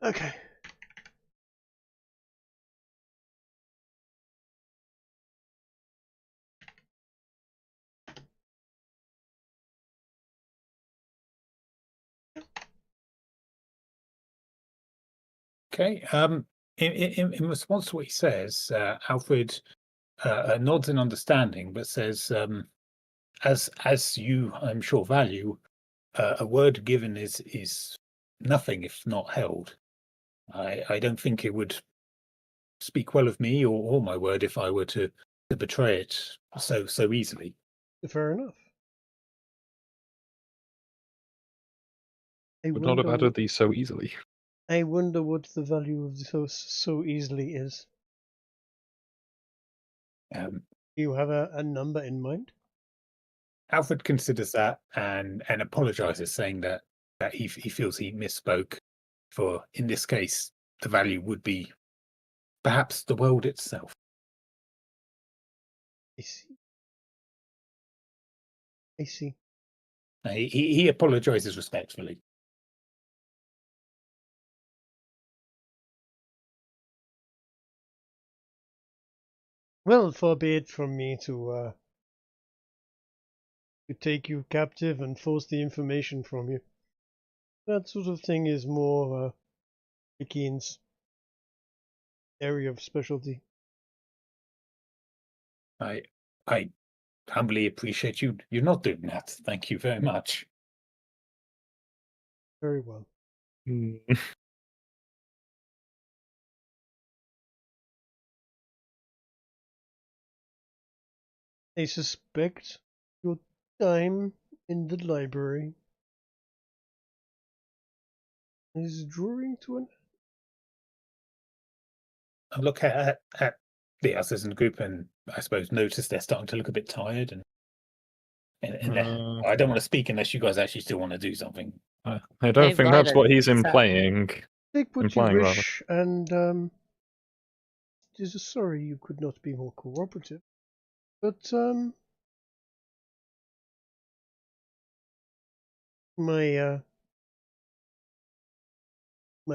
Okay. Okay. In response to what he says, Alfred nods in understanding, but says, as you, I'm sure, value, a word given is nothing if not held. I don't think it would speak well of me or my word if I were to betray it so easily. Fair enough. Would not have added these so easily. I wonder what the value of so easily is. You have a number in mind? Alfred considers that and apologizes, saying that he feels he misspoke. For in this case, the value would be perhaps the world itself. I see. I see. He apologizes respectfully. Well, far be it from me to take you captive and force the information from you. That sort of thing is more Kiki's area of specialty. I humbly appreciate you. You're not doing that. Thank you very much. Very well. I suspect your time in the library is drawing to an. I look at the others in the group and I suppose notice they're starting to look a bit tired and I don't want to speak unless you guys actually still want to do something. I don't think that's what he's implying. Take what you wish, and it is sorry you could not be more cooperative. But my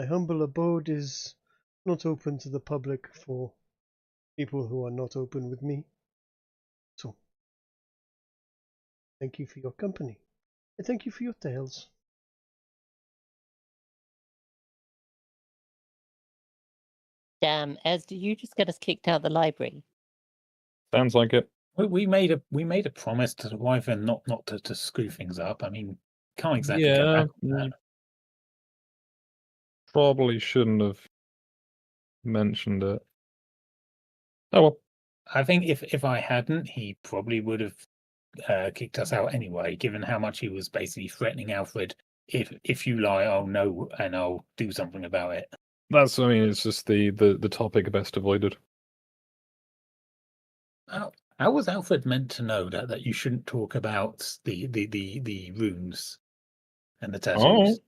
humble abode is not open to the public for people who are not open with me. So, thank you for your company. And thank you for your tales. Damn, Ez, did you just get us kicked out of the library? Sounds like it. We made a promise to the wife and not to screw things up. I mean, can't exactly get back on that. Probably shouldn't have mentioned it. Oh well. I think if I hadn't, he probably would have kicked us out anyway, given how much he was basically threatening Alfred. If you lie, I'll know and I'll do something about it. It's just the topic best avoided. How was Alfred meant to know that you shouldn't talk about the runes and the tattoos?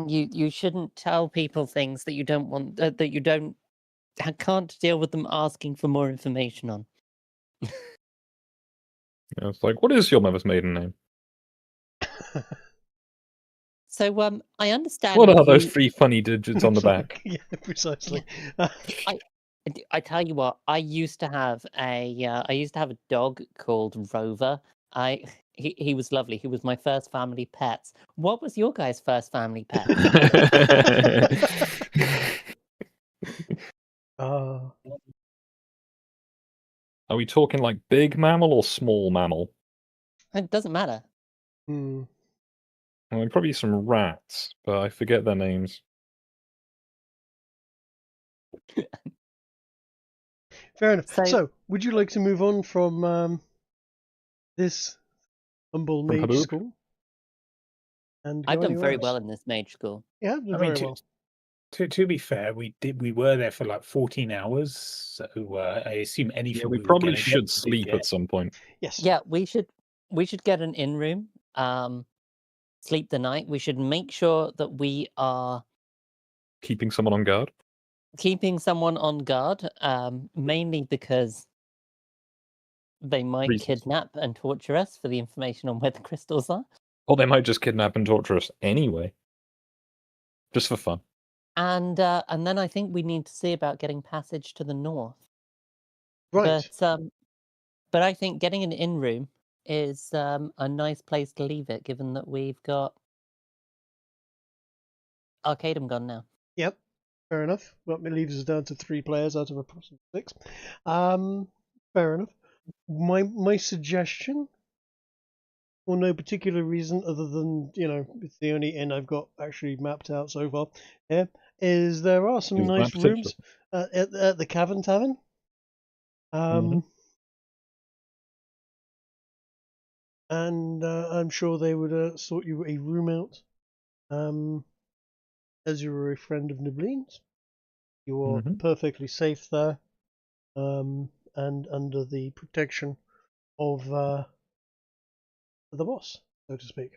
You shouldn't tell people things that you don't want that you can't deal with them asking for more information on. It's like, what is your mother's maiden name? So I understand. What are those 3 funny digits on the back? Yeah, precisely. I tell you what, I used to have a dog called Rover. He was lovely. He was my first family pet. What was your guys' first family pet? Are we talking like big mammal or small mammal? It doesn't matter. Well, probably some rats, but I forget their names. Fair enough. So, would you like to move on from this humble mage school? And I've done very well in this mage school. Yeah, very well. To be fair, we were there for like 14 hours, so I assume anything. Yeah, we probably should sleep at some point. Yes. Yeah, we should get an in room. Sleep the night. We should make sure that we are keeping someone on guard. Mainly because they might kidnap and torture us for the information on where the crystals are. Or they might just kidnap and torture us anyway. Just for fun. And then I think we need to see about getting passage to the north. Right. But I think getting an inn room is a nice place to leave it, given that we've got Arcadum gone now. Yep. Fair enough. Well, it leaves us down to 3 players out of approximately 6. Fair enough. My suggestion, for no particular reason other than, it's the only inn I've got actually mapped out so far, is there are some nice rooms at the Cavern Tavern. And I'm sure they would sort you a room out. As you're a friend of Niblin's, you are perfectly safe there, and under the protection of the boss, so to speak.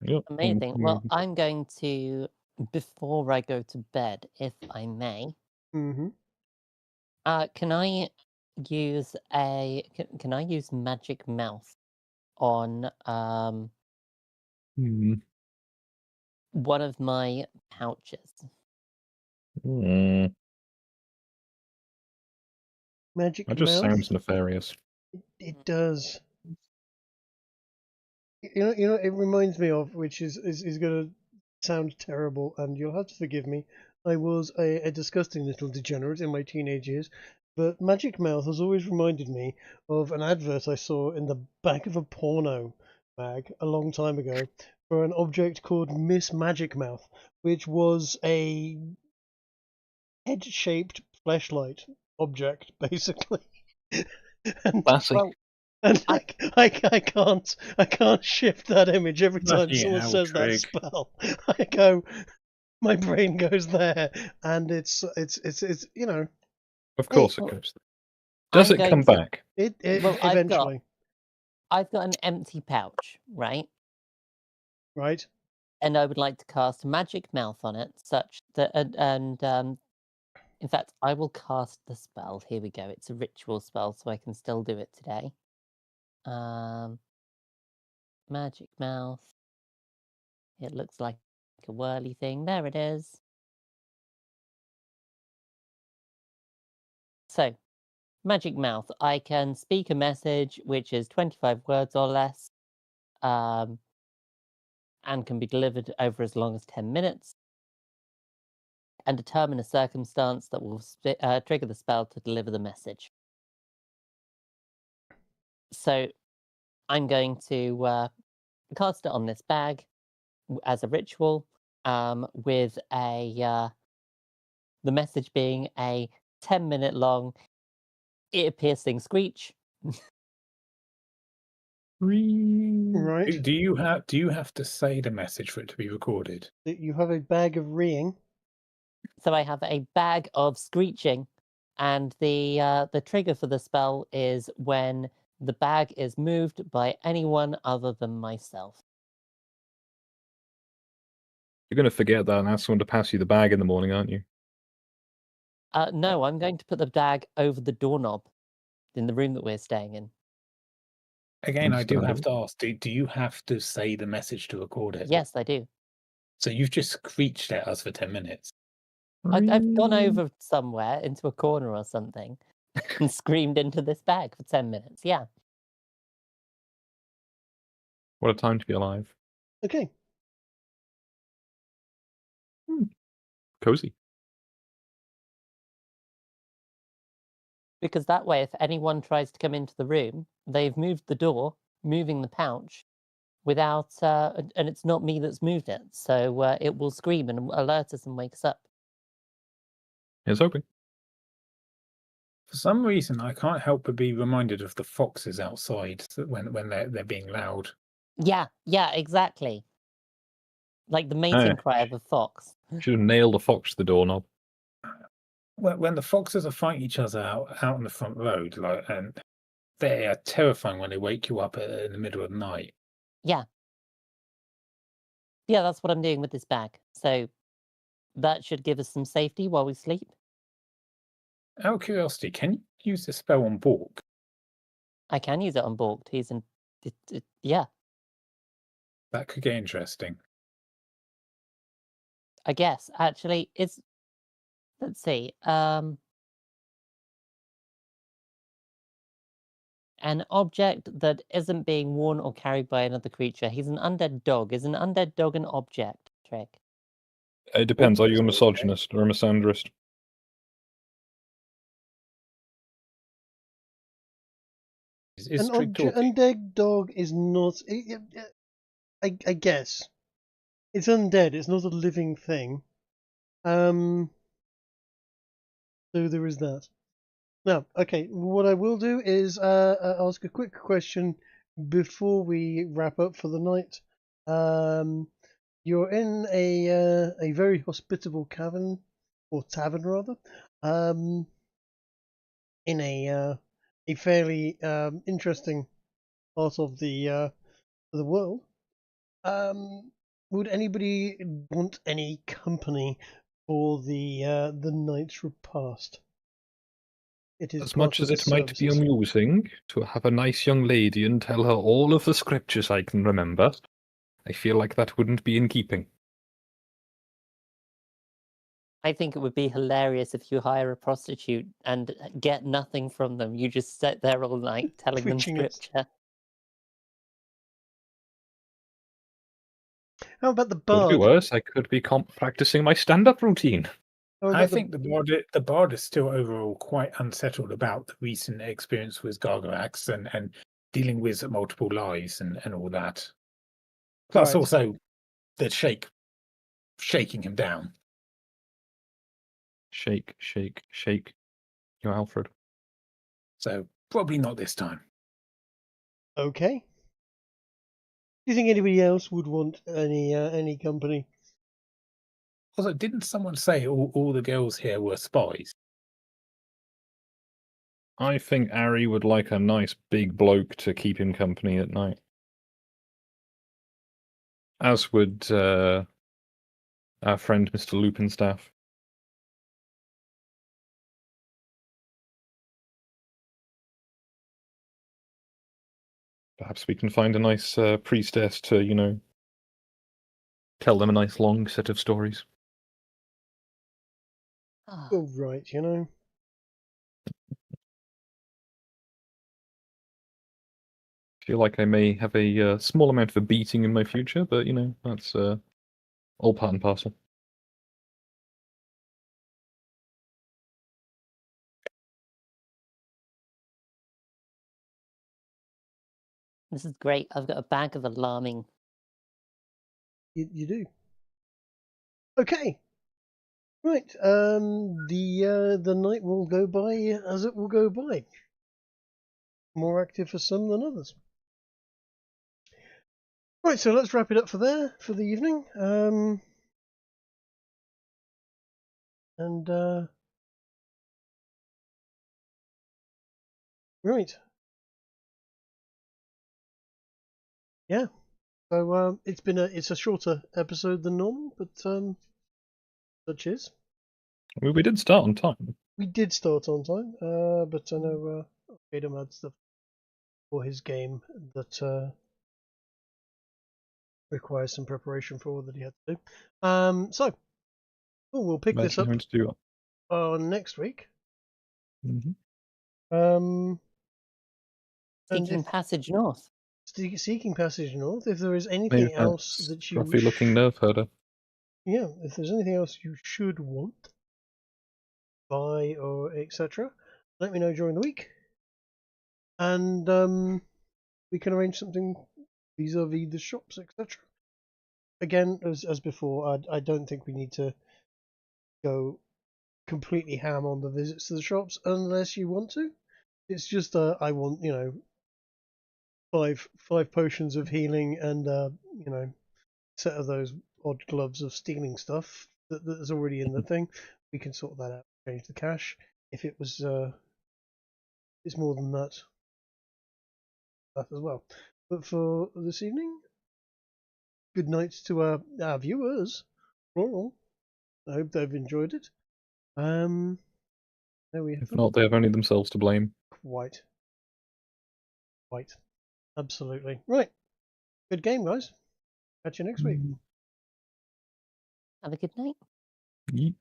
Yep. Amazing. Well, I'm going to, before I go to bed, if I may, can I use can I use Magic Mouth on one of my pouches? Magic That just Mouth? sounds nefarious. It does. You know, it reminds me of, which is going to sound terrible, and you'll have to forgive me. I was a disgusting little degenerate in my teenage years, but Magic Mouth has always reminded me of an advert I saw in the back of a porno mag a long time ago for an object called Miss Magic Mouth, which was a head-shaped fleshlight object, basically. And, Classic. Well, and I can't shift that image every time Bloody someone hell, says that Trig. spell. I go, my brain goes there, and it's Of course Hey, it goes. Does I'm it going come to- back? it Well, eventually, I've got an empty pouch, right? right? And I would like to cast Magic Mouth on it, such that in fact, I will cast the spell. Here we go. It's a ritual spell, so I can still do it today. Magic Mouth. It looks like a whirly thing. There it is. So, Magic Mouth. I can speak a message which is 25 words or less, and can be delivered over as long as 10 minutes, and determine a circumstance that will trigger the spell to deliver the message. So, I'm going to cast it on this bag as a ritual, with the message being a 10-minute long ear-piercing screech. Right. Do you have to say the message for it to be recorded? You have a bag of reeing. So I have a bag of screeching, and the trigger for the spell is when the bag is moved by anyone other than myself. You're going to forget that and ask someone to pass you the bag in the morning, aren't you? No, I'm going to put the bag over the doorknob in the room that we're staying in. Again, I do have to ask, do you have to say the message to record it? Yes, I do. So you've just screeched at us for 10 minutes. I've gone over somewhere into a corner or something and screamed into this bag for 10 minutes. Yeah. What a time to be alive. Okay. Cozy. Because that way, if anyone tries to come into the room, they've moved the door, moving the pouch, without, and it's not me that's moved it. So it will scream and alert us and wake us up. Here's hoping. For some reason, I can't help but be reminded of the foxes outside when they're being loud. Yeah, exactly. Like the mating cry of a fox. Should have nailed a fox to the doorknob. When the foxes are fighting each other out on the front road, and they are terrifying when they wake you up in the middle of the night. Yeah. Yeah, that's what I'm doing with this bag. So that should give us some safety while we sleep. Out of curiosity, can you use the spell on Bork? I can use it on Bork. Yeah. That could get interesting. I guess actually it's. Let's see. An object that isn't being worn or carried by another creature. He's an undead dog. Is an undead dog an object, Trick? It depends. Are you a misogynist or a misandrist? Is Trick talking? Undead dog is not. I guess it's undead. It's not a living thing. So there is that. Now, okay. What I will do is ask a quick question before we wrap up for the night. You're in a very hospitable cavern or tavern rather. In a fairly interesting part of the world. Would anybody want any company for the night's repast? It is As much as it might be services. amusing to have a nice young lady and tell her all of the scriptures I can remember, I feel like that wouldn't be in keeping. I think it would be hilarious if you hire a prostitute and get nothing from them. You just sit there all night telling them Preaching it. scripture. How about the Could be bard? worse. I could be practicing my stand-up routine. I think the bard is still overall quite unsettled about the recent experience with Gargarax and dealing with multiple lies and all that. Plus, Right. also the shaking him down. Shake, shake, shake. You're Alfred. So probably not this time. Okay. Do you think anybody else would want any company? Also, didn't someone say all the girls here were spies? I think Ari would like a nice big bloke to keep him company at night. As would our friend Mr. Lupinstaff. Perhaps we can find a nice priestess to, tell them a nice long set of stories. Oh, right, Feel like I may have a small amount of a beating in my future, but, that's all part and parcel. This is great. I've got a bag of alarming. You do. Okay. Right. The night will go by as it will go by. More active for some than others. Right, so let's wrap it up for the evening. Right. Yeah. So it's a shorter episode than normal, but such is. I mean, we did start on time. We did start on time, but I know Arcadum had stuff for his game that requires some preparation for that he had to do. So we'll pick this up next week. Mm-hmm. Seeking Passage North. Seeking Passage North. If there is anything else that you looking nerve herder. Yeah, if there's anything else you should want, buy or etc., let me know during the week, and we can arrange something vis-a-vis the shops, etc. Again, as before, I don't think we need to go completely ham on the visits to the shops unless you want to. It's just I want five potions of healing and set of those odd gloves of stealing stuff that's already in the thing. We can sort that out, change the cash. If it was it's more than that as well. But for this evening, good night to our viewers. Plural. I hope they've enjoyed it. There we have. If not, they have only themselves to blame. Quite. Absolutely. Right. Good game, guys. Catch you next week. Have a good night. Yeet.